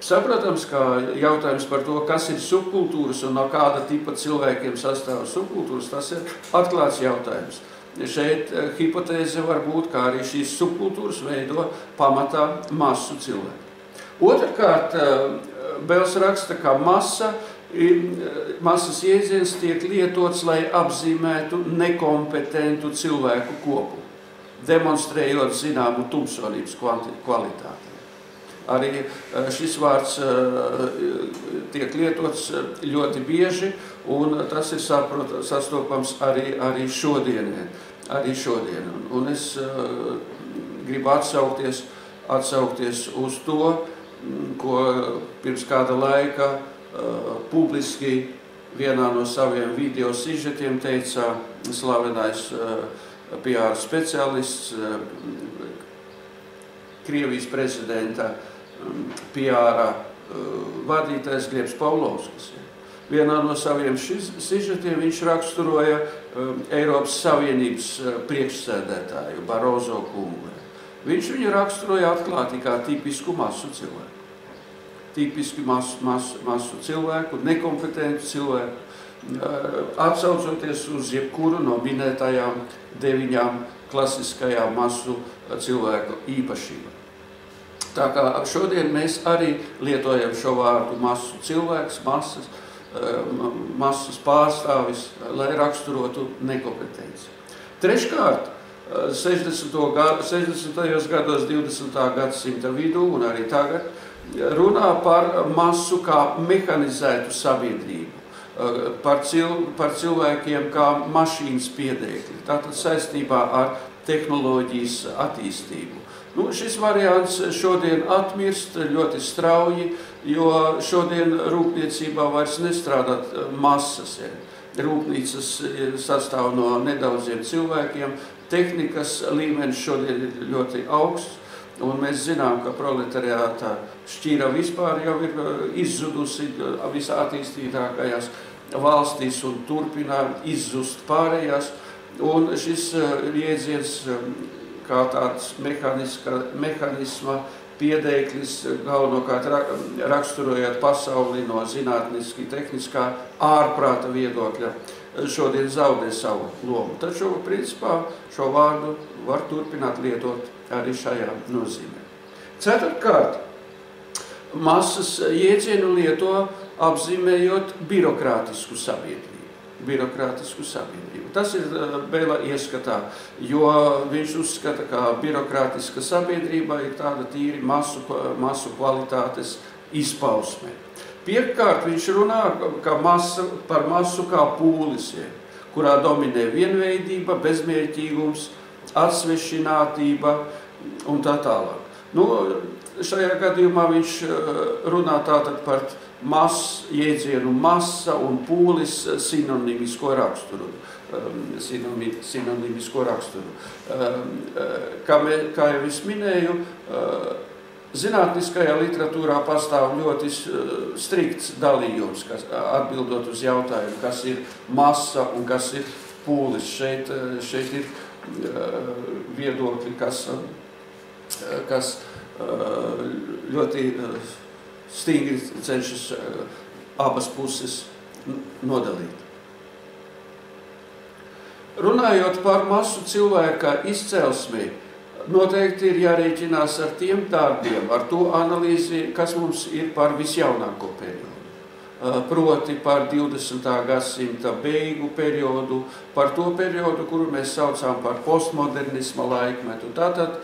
Saprotams, ka jautājums par to, kas ir subkultūras un no kāda tipa cilvēkiem sastāv subkultūras, tas ir atklāts jautājums. Šeit hipotēze var būt, kā arī šīs subkultūras veido pamatā masu cilvēku. Otrkārt, Bels raksta, ka masas jēdziens tiek lietots, lai apzīmētu nekompetentu cilvēku kopumu, demonstrējot zināmu tumsonības kvalitāti. Arī šis vārds tiek lietots ļoti bieži, un tas ir sastopams arī šodienē. Un es gribu atsaukties uz to, ko pirms kāda laika publiski vienā no saviem video sižetiem teica slavenais PR speciālists, Krievijas prezidenta PR vadītājs Glebs Pavlovskis. Vienā no saviem sižetiem viņš raksturoja Eiropas Savienības priekšsēdētāju Barozo kungu. Viņš viņu raksturoja atklāti kā tipisku masu cilvēku. Tipiski masu cilvēku, nekompetentu cilvēku, atsaucoties uz jebkuru no minētajām 9 klasiskajām masu cilvēku īpašībām. Tā kā šodien mēs arī lietojam šo vārdu masu cilvēks, masas pārstāvis, lai raksturotu nekompetenci. Treškārt, 60. gados 20. gadsimta vidū un arī tagad runā par masu kā mehanizētu sabiedrību, par cilvēkiem kā mašīnas piedēkļi, tātad saistībā ar tehnoloģijas attīstību. Šis variants šodien atmirst ļoti strauji, jo šodien rūpniecībā vairs nestrādāt masas. Rūpnīcas sastāv no nedaudziem cilvēkiem, tehnikas līmenis šodien ir ļoti augsts, un mēs zinām, ka proletariāta šķīra vispār jau ir izzudusi visā attīstītākajās valstīs un turpina izzust pārējās, un šis jēdziens kā tāds mehanisma piedēklis, galvenokārt raksturojot pasauli no zinātniski tehniskā ārprāta viedokļa, šodien zaudē savu lomu. Taču, principā, šo vārdu var turpināt lietot arī šajā nozīmē. Ceturtkārt, masas jēdzienu lieto apzīmējot birokrātisku sabiedrību. Tas ir Bela ieskatā, jo viņš uzskata, ka birokrātiska sabiedrība ir tāda tīri masu kvalitātes izpausme. Piekārt viņš runā par masu kā pūlis, kurā dominē vienveidība, bezmērķīgums, atsvešinātība un tā tālāk. Šajā gadījumā viņš runā tātad par jēdzienu masa un pūlis sinonimisko raksturu. Kā jau es minēju, zinātniskajā literatūrā pastāv ļoti strikts dalījums, atbildot uz jautājumu, kas ir masa un kas ir pūlis. Šeit ir viedokļi, kas ļoti stingri cenšas abas puses nodalīt. Runājot par masu cilvēka izcelsmi, noteikti ir jārēķinās ar tiem darbiem, ar to analīzi, kas mums ir par visjaunāko periodu. Proti par 20. gadsimta beigu periodu, par to periodu, kuru mēs saucām par postmodernisma laikmetu. Tātad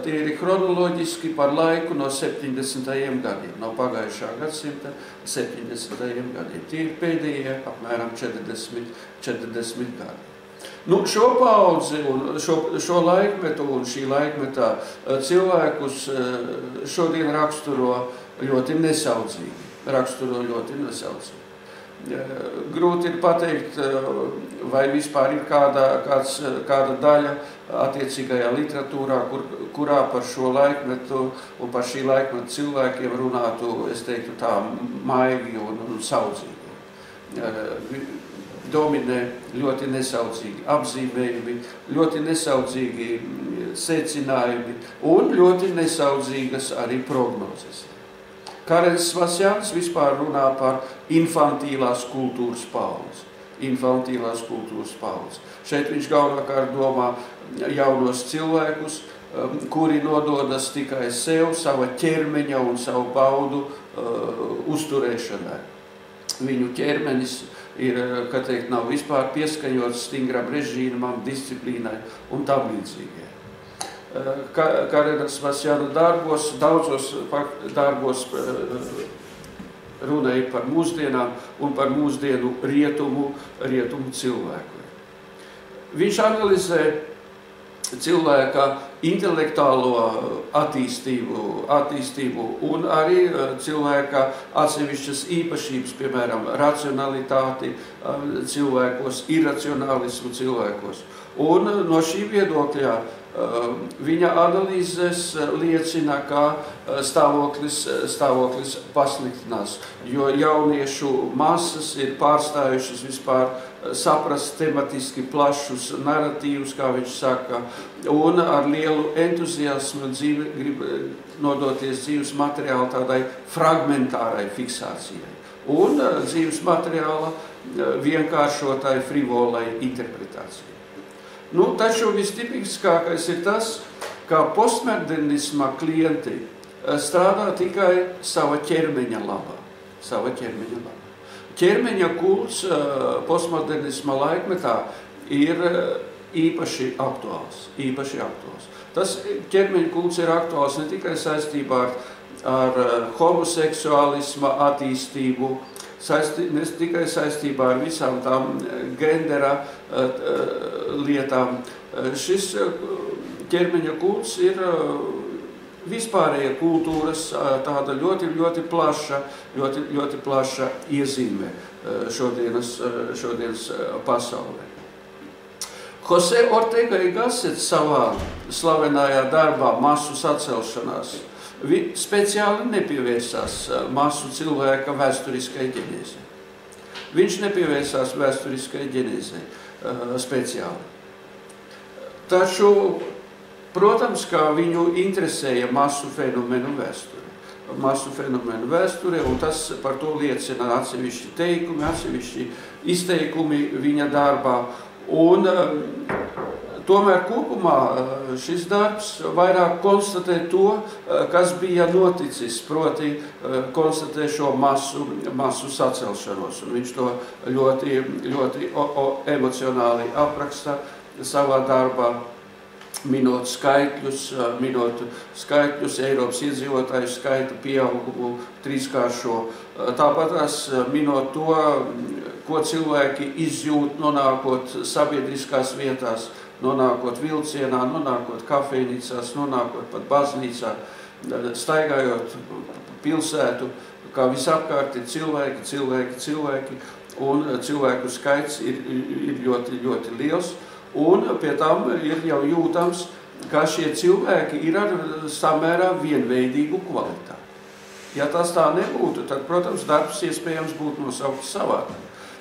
tie ir chronoloģiski par laiku no 70. gadiem, no pagājušā gadsimta 70. gadiem. Tie ir pēdējie apmēram 40 gadi. Šo paudzi un šo laikmetu un šī laikmetā cilvēkus šodien raksturo ļoti nesaudzīgi. Grūti ir pateikt, vai vispār ir kāda daļa attiecīgajā literatūrā, kurā par šo laikmetu un par šī laikmeta cilvēkiem runātu, es teiktu tā, maigi un saudzīgi. Dominē ļoti nesaudzīgi apzīmējumi, ļoti nesaudzīgi secinājumi un ļoti nesaudzīgas arī prognozes. Karens Svasjans vispār runā par infantīlās kultūras paudzi. Šeit viņš galvenokārt domā jaunos cilvēkus, kuri nododas tikai sev, sava ķermeņa un savu baudu uzturēšanai. Viņu ķermenis ir, kā teikt, nav vispār pieskaņots stingram režīmam, disciplīnai un tam līdzīgai. Karenas Svasjana daudzos darbos runāja par mūsdienām un par mūsdienu rietumu cilvēku. Viņš analizē cilvēka intelektuālo attīstību un arī cilvēka atsevišķas īpašības, piemēram, racionalitāti cilvēkos, iracionālismu cilvēkos. Un no šī viedokļa viņa analīzes liecina, ka stāvoklis pasliktinās, jo jauniešu masas ir pārstājušas vispār saprast tematiski plašus naratīvus, kā viņš saka, un ar lielu entuziasmu grib nodoties dzīves materiāla tādai fragmentārai fiksācijai. Un dzīves materiāla vienkāršotai, frivolai interpretācijai. Nu, taču vistipiskākais ir tas, ka postmodernisma klienti strādā tikai sava ķermeņa labā. Ķermeņa kults postmodernisma laikmetā ir īpaši aktuāls. Tas ķermeņa kults ir aktuāls ne tikai saistībā ar homoseksuālisma attīstību, ne tikai saistībā ar visām tām gendera lietām. Šis ķermeņa kults ir vispārēja kultūras tāda ļoti plaša iezīme šodienas pasaulē. Jose Ortega y Gasset savā slavenajā darbā Masu sacelšanās speciāli nepievērsās masu cilvēka vēsturiskai ģenēzei. Viņš nepievērsās vēsturiskai ģenēzei speciāli. Taču, protams, kā viņu interesēja masu fenomenu vēsture, un tas par to liecina atsevišķi teikumi, atsevišķi izteikumi viņa darbā. Un tomēr kopumā šis darbs vairāk konstatē to, kas bija noticis, proti konstatē šo masu sacelšanos. Un viņš to ļoti emocionāli apraksta savā darbā, minot skaitļus, Eiropas iedzīvotāju skaita pieaugumu trīskāršo. Tāpat minot to, ko cilvēki izjūt, nonākot sabiedriskās vietās, nonākot vilcienā, nonākot kafejnīcās, nonākot pat baznīcā, staigājot pilsētu, kā visapkārt ir cilvēki, un cilvēku skaits ir ļoti liels. Un pie tam ir jau jūtams, ka šie cilvēki ir ar samērā vienveidīgu kvalitāti. Ja tas tā nebūtu, tad, protams, darbs iespējams būtu nosaukts savādāk.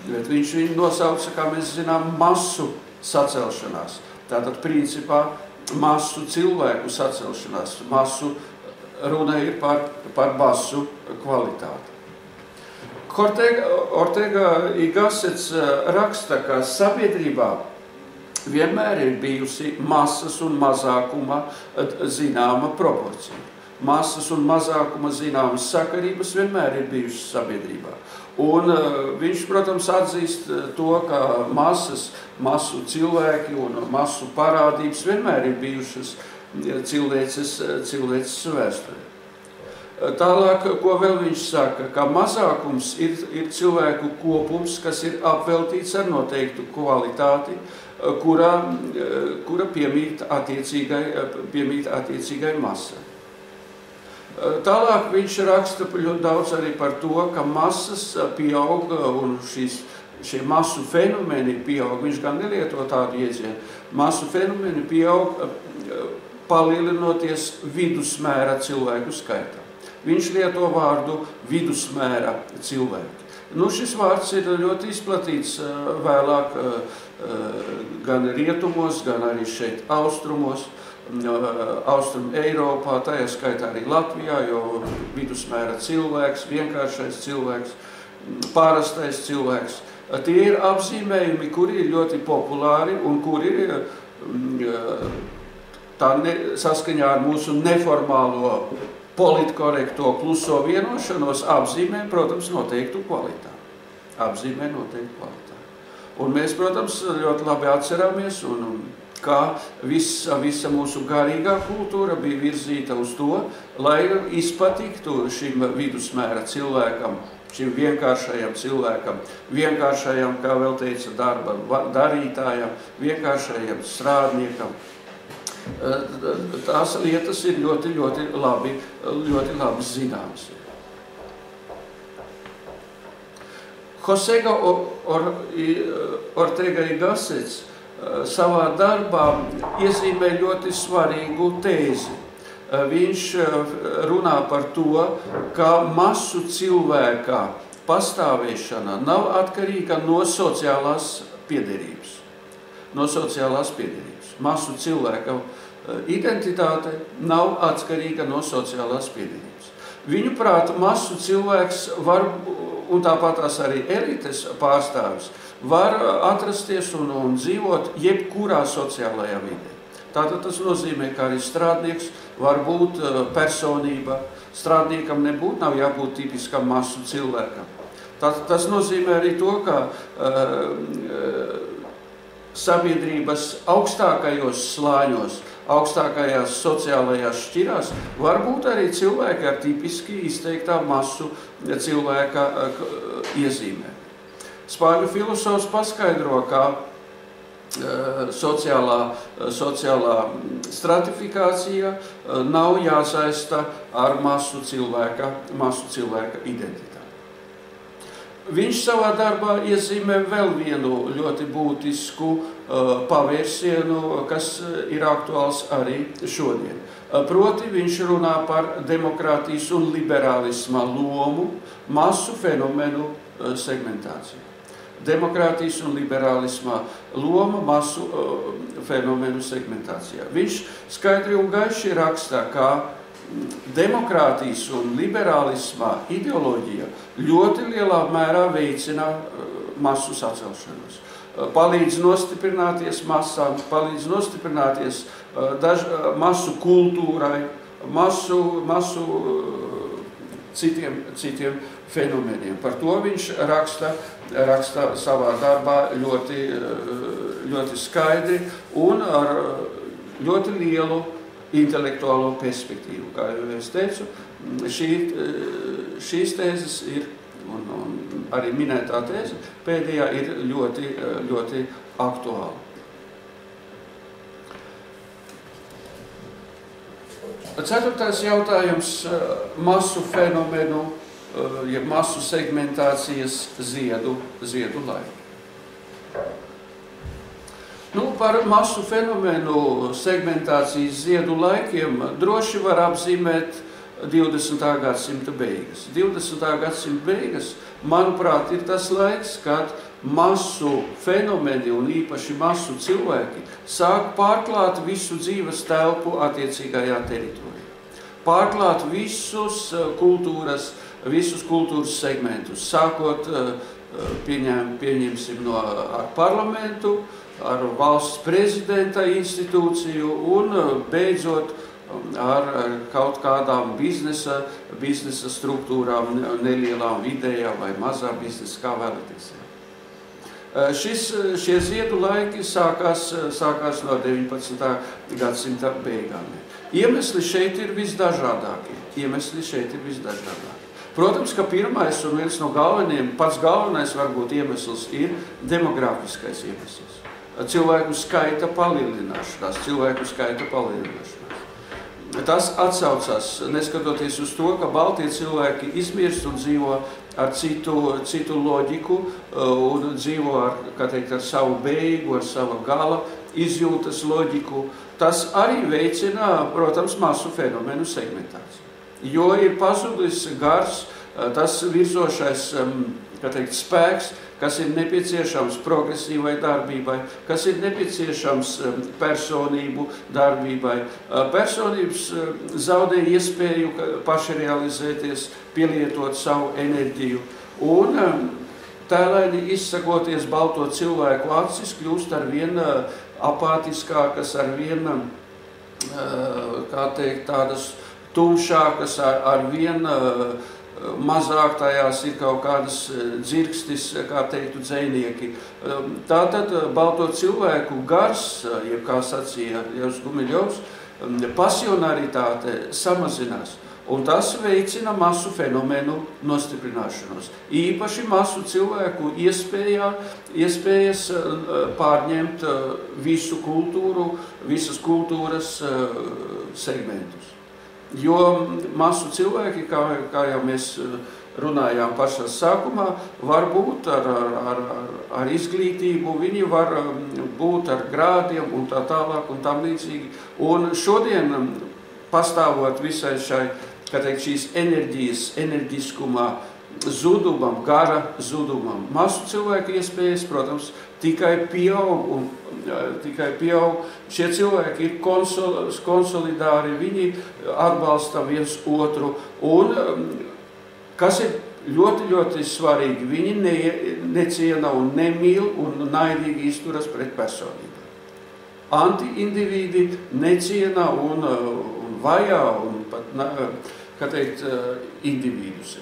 Bet viņš viņu nosauca, kā mēs zinām, masu sacelšanās. Tātad, principā, masu cilvēku sacelšanās. Runa ir par masu kvalitāti. Ortega y Gassets raksta, ka sabiedrībā vienmēr ir bijusi masas un mazākuma zināma proporcija. Masas un mazākuma zināmas sakarības vienmēr ir bijušas sabiedrībā. Un viņš, protams, atzīst to, ka masu cilvēki un masu parādības vienmēr ir bijušas cilvēces vēsturē. Tālāk, ko vēl viņš saka, ka mazākums ir cilvēku kopums, kas ir apveltīts ar noteiktu kvalitāti, kura piemīt attiecīgai masai. Tālāk viņš raksta ļoti daudz arī par to, ka masas pieaug un šie masu fenomeni pieaug. Viņš gan nelieto tādu iedzienu. Masu fenomeni pieaug palielinoties vidusmēra cilvēku skaitā. Viņš lieto vārdu vidusmēra cilvēki. Šis vārds ir ļoti izplatīts vēlāk gan rietumos, gan arī šeit austrumos, Austrum Eiropā, tajā skaitā arī Latvijā, jo vidusmēra cilvēks, vienkāršais cilvēks, parastais cilvēks. Tie ir apzīmējumi, kuri ir ļoti populāri un kuri saskaņā ar mūsu neformālo politkorekto kluso vienošanos apzīmē, protams, noteiktu kvalitāti. Un mēs, protams, ļoti labi atceramies, kā visa mūsu garīgā kultūra bija virzīta uz to, lai izpatiktu šim vidusmēra cilvēkam, šim vienkāršajam cilvēkam, vienkāršajam, kā vēl teica, darba darītājam, vienkāršajam strādniekam. Tās lietas ir ļoti labi zināmas. Jose Ortega y Gassets savā darbā iezīmē ļoti svarīgu tēzi. Viņš runā par to, ka masu cilvēka pastāvēšana nav atkarīga no sociālās piederības. Masu cilvēka identitāte nav atkarīga no sociālās piederības. Viņu prāt, masu cilvēks var un tāpatās arī elites pārstāvis, var atrasties un dzīvot jebkurā sociālajā vidē. Tātad tas nozīmē, ka arī strādnieks var būt personība. Strādniekam nav jābūt tipiskam masu cilvēkam. Tātad tas nozīmē arī to, ka sabiedrības augstākajos slāņos, augstākajās sociālajās šķirās var būt arī cilvēki ar tipiski izteiktā masu cilvēka iezīmē. Spāņu filosofs paskaidro, ka sociālā stratifikācija nav jāsaista ar masu cilvēka identitāti. Viņš savā darbā iezīmē vēl vienu ļoti būtisku pavērsienu, kas ir aktuāls arī šodien. Proti viņš runā par demokrātijas un liberālisma lomu masu fenomenu segmentāciju. Demokrātijas un liberālisma loma masu fenomenu segmentācijā. Viņš skaidri un gaiši raksta, ka demokrātijas un liberālisma ideoloģija ļoti lielā mērā veicina masu sacelšanos. Palīdz nostiprināties masām, palīdz nostiprināties masu kultūrai, masu citiem fenomeniem. Par to viņš raksta savā darbā ļoti skaidri un ar ļoti lielu intelektuālo perspektīvu. Kā jau es teicu, šīs tēzes ir, un arī minētā tēze pēdējā ir ļoti aktuāla. Ceturtais jautājums – masu fenomenu, ja masu segmentācijas ziedu laiku. Par masu fenomenu segmentācijas ziedu laikiem droši var apzīmēt 20. gadsimta beigas. 20. gadsimta beigas, manuprāt, ir tas laiks, kad masu fenomeni un īpaši masu cilvēki sāk pārklāt visu dzīves telpu attiecīgajā teritorijā. Pārklāt visus kultūras segmentus, sākot pieņemsim ar parlamentu, ar valsts prezidenta institūciju un beidzot ar kaut kādām biznesa struktūrām, nelielām, vidējām vai mazā biznesa, kā vēlaties. Šie ziedu laiki sākās no 19. gadsimta beigām. Iemesli šeit ir visdažādākie. Protams, ka pirmais un viens no pats galvenais varbūt iemesls ir demografiskais iemesls. Cilvēku skaita palielināšanās. Tas atsaucās, neskatoties uz to, ka baltie cilvēki izmirst un dzīvo ar citu loģiku un dzīvo ar savu beigu, ar savu gala izjūtas loģiku. Tas arī veicina, protams, masu fenomenu segmentāciju. Jo ir pazudis gars, tas virzošais spēks, kas ir nepieciešams progresīvai darbībai, kas ir nepieciešams personību darbībai. Personības zaudē iespēju pašrealizēties, pielietot savu enerģiju. Un tēlaini izsakoties balto cilvēku acis kļūst arvien apātiskākas, arvien, tādas tumšākas, arvien mazāk tajās ir kaut kādas dzirkstis, kā teiktu dzejnieki. Tātad balto cilvēku gars, jeb kā sacīja Ļevs Gumiļovs, pasionaritāte samazinās. Un tas veicina masu fenomenu nostiprināšanos. Īpaši masu cilvēku iespējas pārņemt visu kultūru, visas kultūras segmentus. Jo masu cilvēki, kā jau mēs runājām pašā sākumā, var būt ar izglītību, viņi var būt ar grādiem un tā tālāk un tam līdzīgi. Un šodien pastāvot visai šīs enerģiskumā zudumam, gara zudumam, masu cilvēku iespējas, protams, tikai pieaug. Šie cilvēki ir konsolidāri, viņi atbalsta viens otru. Un kas ir ļoti svarīgi. Viņi neciena un nemīl un naidīgi izturas pret personību. Anti-indivīdi neciena un vajā un pat, kā teikt, indivīdus.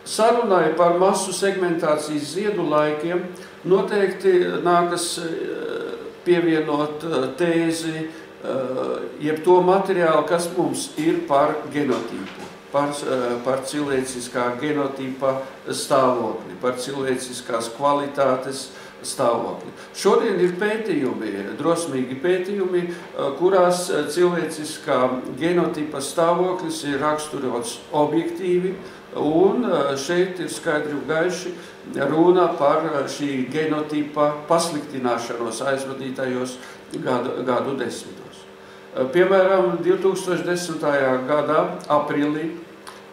Sarunai par masu segmentācijas ziedu laikiem noteikti nākas pievienot tēzi, jeb to materiālu, kas mums ir par genotipu, par cilvēciskā genotipa stāvokli, par cilvēciskās kvalitātes stāvokli. Šodien ir pētījumi, drosmīgi pētījumi, kurās cilvēciskā genotipa stāvoklis ir raksturots objektīvi, un šeit ir skaidri un gaiši runa par šī genotipa pasliktināšanos aizvadītajos gadu desmitos. Piemēram, 2010. gadā aprīlī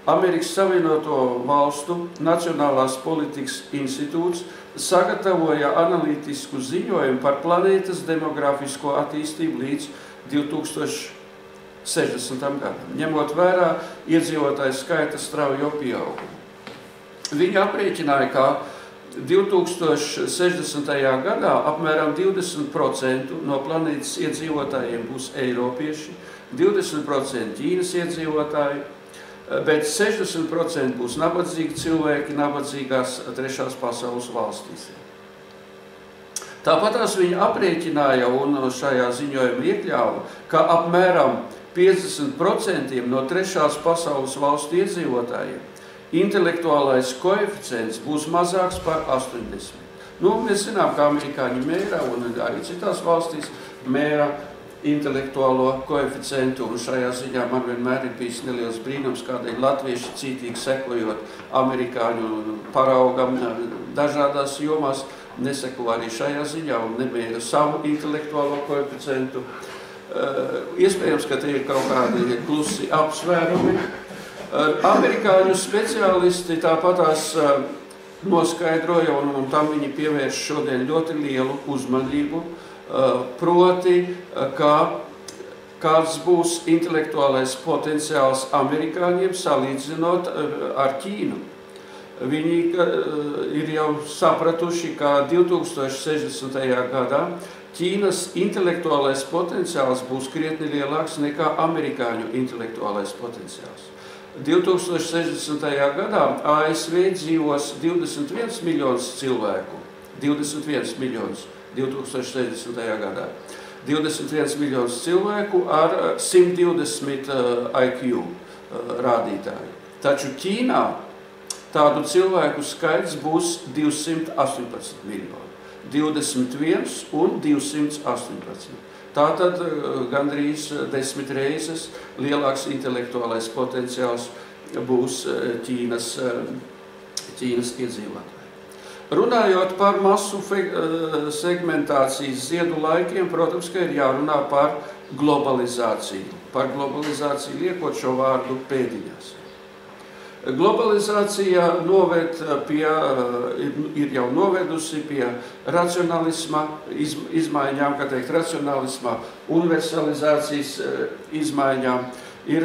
Amerikas Savienoto Valstu Nacionālās politikas institūts sagatavoja analītisku ziņojumu par planētas demografisko attīstību līdz 2060. gadam, ņemot vērā iedzīvotāju skaita straujo pieaugumu. Viņi aprēķināja, ka 2060. gadā apmēram 20% no planētas iedzīvotājiem būs eiropieši, 20% Ķīnas iedzīvotāji, bet 60% būs nabadzīgi cilvēki nabadzīgās trešās pasaules valstīs. Tāpatās viņi aprēķināja un šajā ziņojumā iekļāva, ka apmēram 50% no trešās pasaules valstu iedzīvotājiem intelektuālais koeficients būs mazāks par 80. Mēs zinām, ka amerikāņi mēra un arī citās valstīs mēra intelektuālo koeficientu, un šajā ziņā man vienmēr ir bijis neliels brīnums, kādēļ latvieši cītīgi sekojot amerikāņu paraugam dažādās jomās, neseko arī šajā ziņā un nemēra savu intelektuālo koeficientu. Iespējams, ka tie ir kaut kādi klusi apsvērumi. Amerikāņu speciālisti tāpatās noskaidroja, un tam viņi pievērš šodien ļoti lielu uzmanību, proti, kāds būs intelektuālais potenciāls amerikāņiem salīdzinot ar Ķīnu. Viņi ir jau sapratuši, ka 2060. gadā Ķīnas intelektuālais potenciāls būs krietni lielāks nekā amerikāņu intelektuālais potenciāls. 2060. gadā ASV dzīvos 21 miljonus cilvēku, 21 miljonus 2060. gadā, 21 miljonus cilvēku ar 120 IQ rādītāju. Taču Ķīnā tādu cilvēku skaits būs 218 miljoni, 21 un 218. Tātad gandrīz 10 reizes lielāks intelektuālais potenciāls būs Ķīnas iedzīvotāji. Runājot par masu segmentācijas ziedu laikiem, protams, ka ir jārunā par globalizāciju. Par globalizāciju liekot šo vārdu pēdiņās. Globalizācija ir jau novedusi pie racionalisma izmaiņām, kā teikt, racionalisma universalizācijas izmaiņām, ir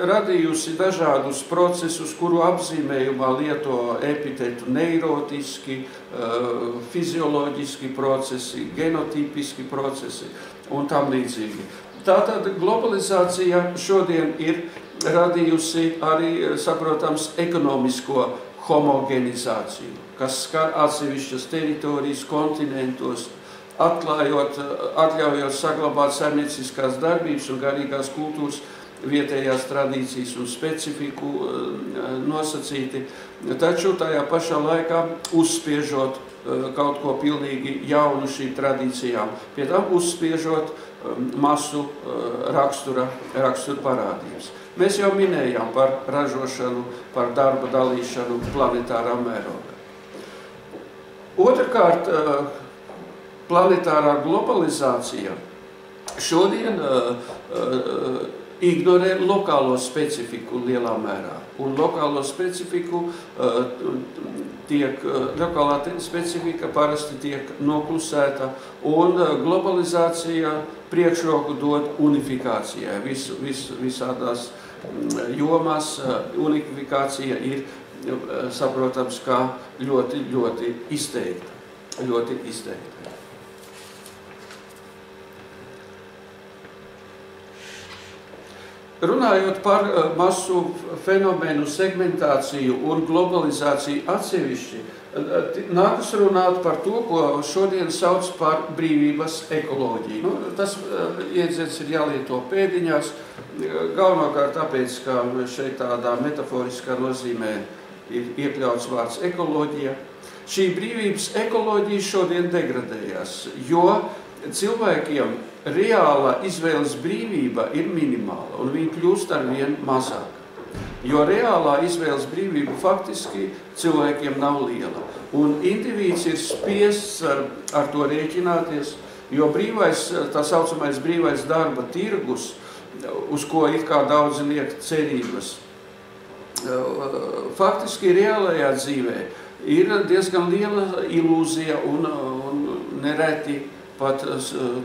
radījusi dažādus procesus, kuru apzīmējumā lieto epitetu neirotiski, fizioloģiski procesi, genotipiski procesi un tam līdzīgi. Tātad globalizācija šodien ir radījusi arī, saprotams, ekonomisko homogenizāciju, kas skar atsevišķas teritorijas, kontinentos, atļaujot saglabāt saimnieciskās darbības un garīgās kultūras vietējās tradīcijas un specifiku nosacīti, taču tajā pašā laikā uzspiežot kaut ko pilnīgi jaunu šīm tradīcijām, pie tam uzspiežot masu rakstura parādības. Mēs jau minējām par ražošanu, par darba dalīšanu planetārā mērogā. Otrkārt, planetārā globalizācija šodien ignorē lokālo specifiku lielā mērā. Un lokālo specifiku lokālā specifika parasti tiek noklusēta, un globalizācija priekšroku dod unifikācijai visādās jomās unifikācija ir saprotams, kā ļoti izteikta. Ļoti izteikta. Runājot par masu fenomenu segmentāciju un globalizāciju atsevišķi, nākas runāt par to, ko šodien sauc par brīvības ekoloģiju. Tas iedziens ir jālieto pēdiņās, galvenokārt tāpēc, ka šeit tādā metaforiskā nozīmē ir iekļauts vārds ekoloģija. Šī brīvības ekoloģija šodien degradējas, jo cilvēkiem reālā izvēles brīvība ir minimāla un viņa kļūst ar vien mazāk. Jo reālā izvēles brīvība faktiski cilvēkiem nav liela. Un indivīds ir spiests ar to rēķināties, jo tā saucamais brīvais darba tirgus, uz ko it kā daudzi liek cerības, faktiski reālajā dzīvē ir diezgan liela ilūzija un nereti pat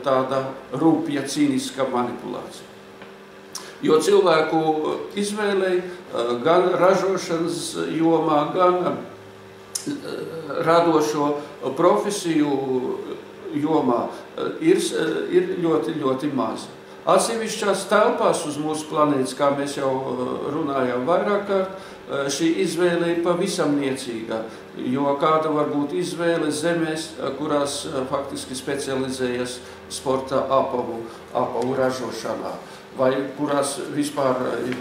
tāda rūpja cīniska manipulācija. Jo cilvēku izvēlei gan ražošanas jomā, gan radošo profesiju jomā ir ļoti, ļoti maza. Atsevišķās telpās uz mūsu planētas, kā mēs jau runājām vairāk kārt, šī izvēle ir pavisam niecīga, jo kāda var būt izvēle zemēs, kurās faktiski specializējas sporta apavu ražošanā, vai kurās vispār ir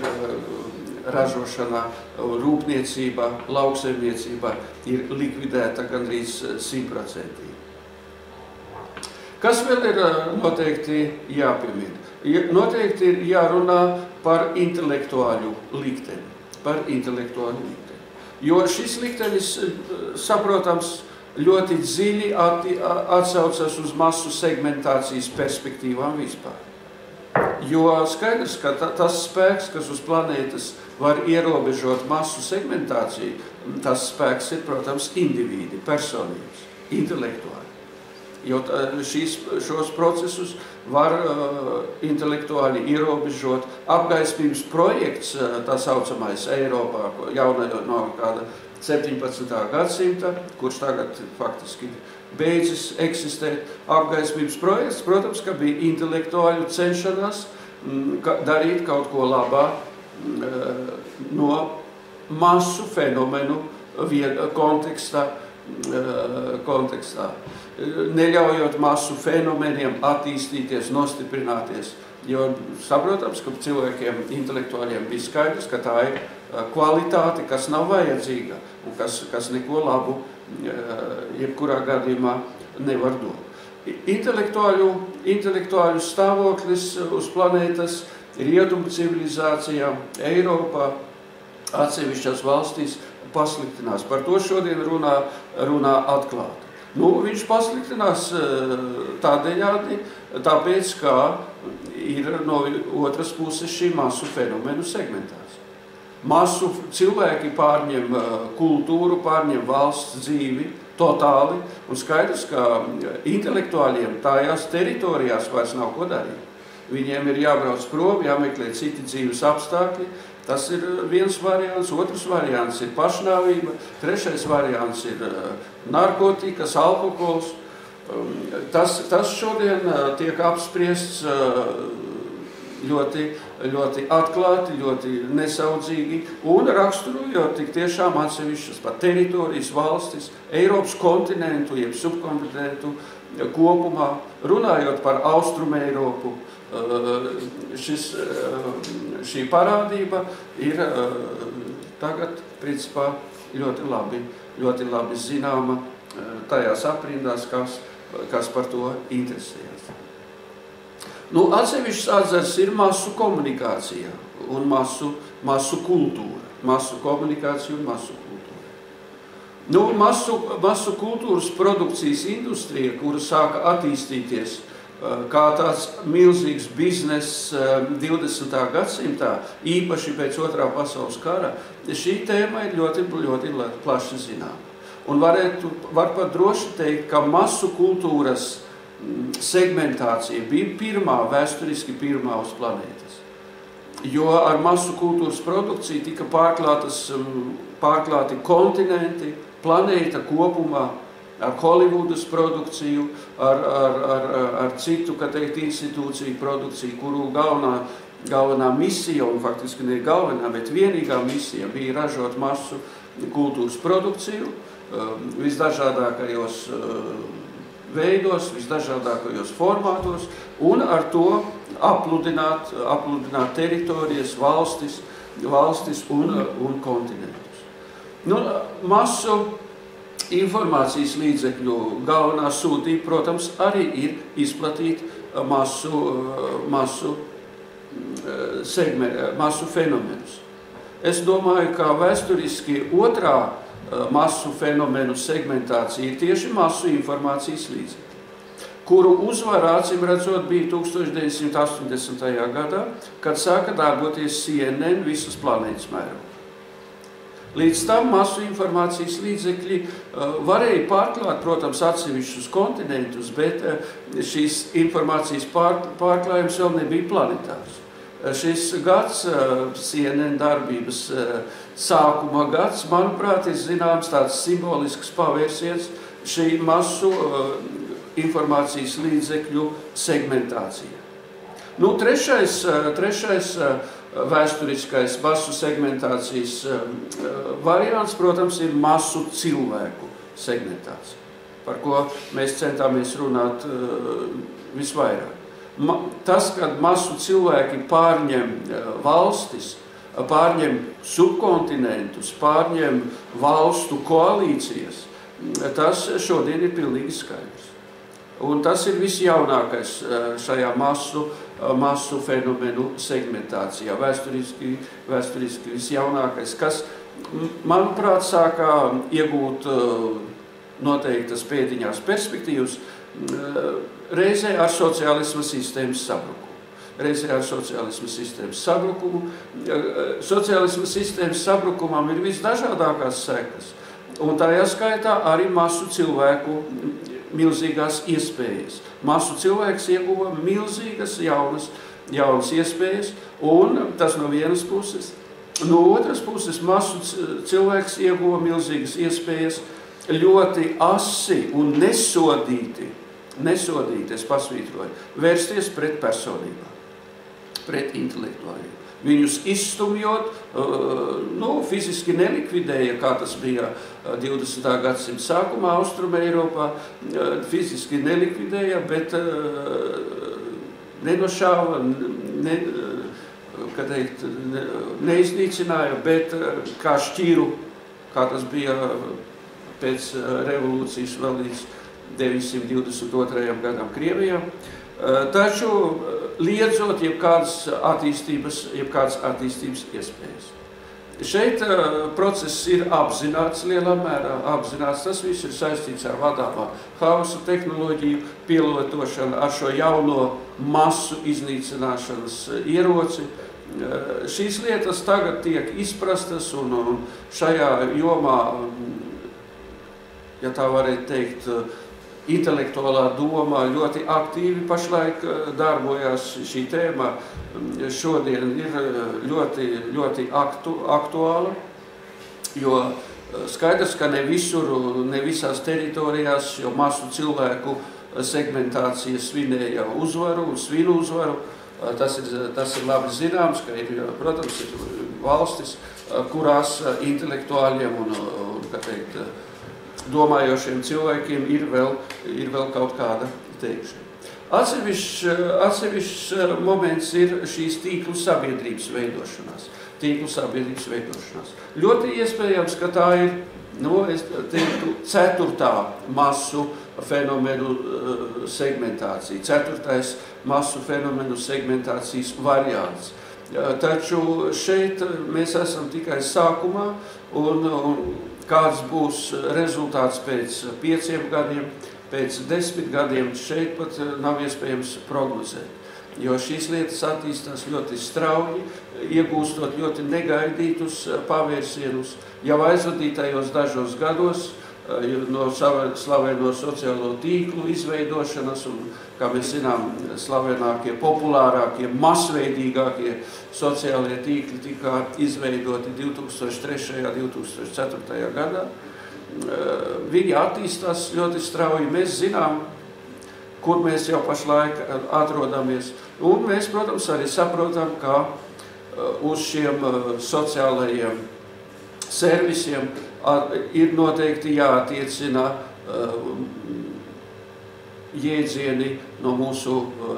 ražošanā, rūpniecība, lauksaimniecība ir likvidēta gandrīz 100%. Kas vēl ir noteikti jāpiemina? Noteikti ir jārunā par intelektuāļu likteni. Jo šis liktenis, saprotams, ļoti dziļi atsaucas uz masu segmentācijas perspektīvām vispār. Jo skaidrs, ka tas spēks, kas uz planētas var ierobežot masu segmentāciju, tas spēks ir, protams, indivīdi, personības, intelektuāli. Jo šos procesus var intelektuāli ierobežot. Apgaismības projekts, tā saucamais Eiropā, jaunajā no kāda 17. gadsimta, kurš tagad faktiski beidzis eksistēt, apgaismības projekts, protams, ka bija intelektuāļu cenšanās darīt kaut ko labā no masu fenomenu kontekstā, neļaujot masu fenomeniem attīstīties, nostiprināties. Jo saprotams, ka cilvēkiem, intelektuāļiem bija skaidrs, ka tā ir kvalitāte, kas nav vajadzīga un kas neko labu jebkurā gadījumā nevar dot. Intelektuāļu stāvoklis uz planētas rietumu civilizācijā, Eiropā, atsevišķās valstīs pasliktinās. Par to šodien runā atklāti. Viņš pasliktinās tādējādi, tāpēc, ka ir no otras puses šī masu fenomenu segmentācija. Masu cilvēki pārņem kultūru, pārņem valsts dzīvi totāli, un skaidrs, ka intelektuāļiem tajās teritorijās vairs nav ko darīt. Viņiem ir jābrauc prom, jāmeklē citi dzīves apstākļi. Tas ir viens variants, otrs variants ir pašnāvība, trešais variants ir narkotikas, alkohols. Tas šodien tiek apspriests ļoti, ļoti atklāti, ļoti nesaudzīgi un raksturojot tik tiešām atsevišķas pat teritorijas, valstis, Eiropas kontinentu, jeb subkontinentu kopumā, runājot par Austrumu Eiropu. Šī parādība ir tagad, principā, ļoti labi zināma tajās aprindās, kas par to interesējas. Atsevišķs atzars ir masu komunikācija un masu kultūra. Masu komunikācija un masu kultūra. Masu kultūras produkcijas industrija, kura sāka attīstīties kā tāds milzīgs bizness 20. gadsimtā, īpaši pēc Otrā pasaules kara, šī tēma ir ļoti, ļoti plaši zināma. Un var pat droši teikt, ka masu kultūras segmentācija bija vēsturiski pirmā uz planētas. jo ar masu kultūras produkciju tika pārklāti kontinenti, planēta kopumā, ar Holivudas produkciju, ar citu, kā teikt, institūciju produkciju, kuru galvenā misija, un faktiski ne galvenā, bet vienīgā misija bija ražot masu kultūras produkciju visdažādākajos veidos, visdažādākajos formātos, un ar to apludināt teritorijas, valstis un kontinentus. Masu informācijas līdzekļu galvenā sūtība, protams, arī ir izplatīt masu fenomenus. Es domāju, ka vēsturiski otrā masu fenomenu segmentācija ir tieši masu informācijas līdzekļi, kuru uzvara, acīm redzot, bija 1980. gadā, kad sāka darboties CNN visas planētas mērogā. Līdz tam masu informācijas līdzekļi varēja pārklāt, protams, atsevišķus kontinentus, bet šīs informācijas pārklājums vēl nebija planetārs. Šis gads, CNN darbības sākuma gads, manuprāt, ir zināms tāds simbolisks pavērsiens šī masu informācijas līdzekļu segmentācija. Trešais vēsturiskais masu segmentācijas variants, protams, ir masu cilvēku segmentācija, par ko mēs centāmies runāt visvairāk. Tas, kad masu cilvēki pārņem valstis, pārņem subkontinentus, pārņem valstu koalīcijas, tas šodien ir pilnīgi skaidrs. Un tas ir visjaunākais šajā masu fenomenu segmentācijā, vēsturiski visjaunākais, kas, manuprāt, sākā iegūt noteiktas pēdiņās perspektīvas reizē ar sociālisma sistēmas sabrukumu. Sociālisma sistēmas sabrukumam ir visdažādākās sekas, un tajā skaitā arī masu cilvēku milzīgās iespējas. Masu cilvēks ieguva milzīgas jaunas iespējas, un tas no vienas puses. No otras puses, masu cilvēks ieguva milzīgas iespējas ļoti asi un nesodīti, es pasvītroju, vērsties pret personībām, pret intelektuāļiem. Viņus izstumjot, fiziski nelikvidēja, kā tas bija 20. gadsimta sākumā Austruma Eiropā, fiziski nelikvidēja, bet nenošāva, neiznīcināja, bet kā šķīru, kā tas bija pēc revolūcijas vēl līdz 922. gadam Krievijā, taču liedzot jebkādas attīstības iespējas. Šeit process ir apzināts lielā mērā, tas viss ir saistīts ar vadāmā hausa tehnoloģiju pielietošanu, ar šo jauno masu iznīcināšanas ieroci. Šīs lietas tagad tiek izprastas un šajā jomā, ja tā varētu teikt, intelektuālā doma ļoti aktīvi pašlaik darbojās. Šī tēma šodien ir ļoti aktuāla, jo skaidrs, ka ne visās teritorijās, jo masu cilvēku segmentācija svinēja uzvaru un svinu uzvaru. Tas ir labi zināms, ka ir, protams, ir valstis, kurās intelektuāļiem un domājošiem cilvēkiem ir vēl kaut kāda teikšana. Atsevišķs moments ir šīs tīklu sabiedrības veidošanās. Ļoti iespējams, ka tā ir, es teiktu, ceturtā masu fenomenu segmentācija, ceturtais masu fenomenu segmentācijas variants. Taču šeit mēs esam tikai sākumā, un kāds būs rezultāts pēc 5 gadiem, pēc 10 gadiem, šeit pat nav iespējams prognozēt. Jo šīs lietas attīstās ļoti strauji, iegūstot ļoti negaidītus pavērsienus. Jau aizvadītajos dažos gados no slaveno sociālo tīklu izveidošanas, un, kā mēs zinām, slavenākie, populārākie, masveidīgākie sociālie tīkli tika izveidoti 2003. 2004. gadā. Viņi attīstās ļoti strauji. Mēs zinām, kur mēs jau pašlaik atrodamies. Un mēs, protams, arī saprotam, ka uz šiem sociālajiem servisiem ir noteikti jāattiecina jēdzieni no mūsu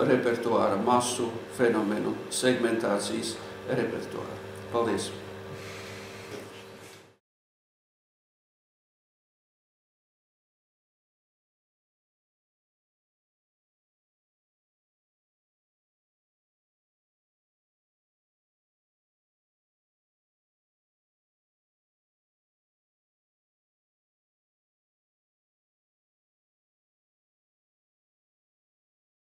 repertuāra, masu fenomenu segmentācijas repertuāra. Paldies!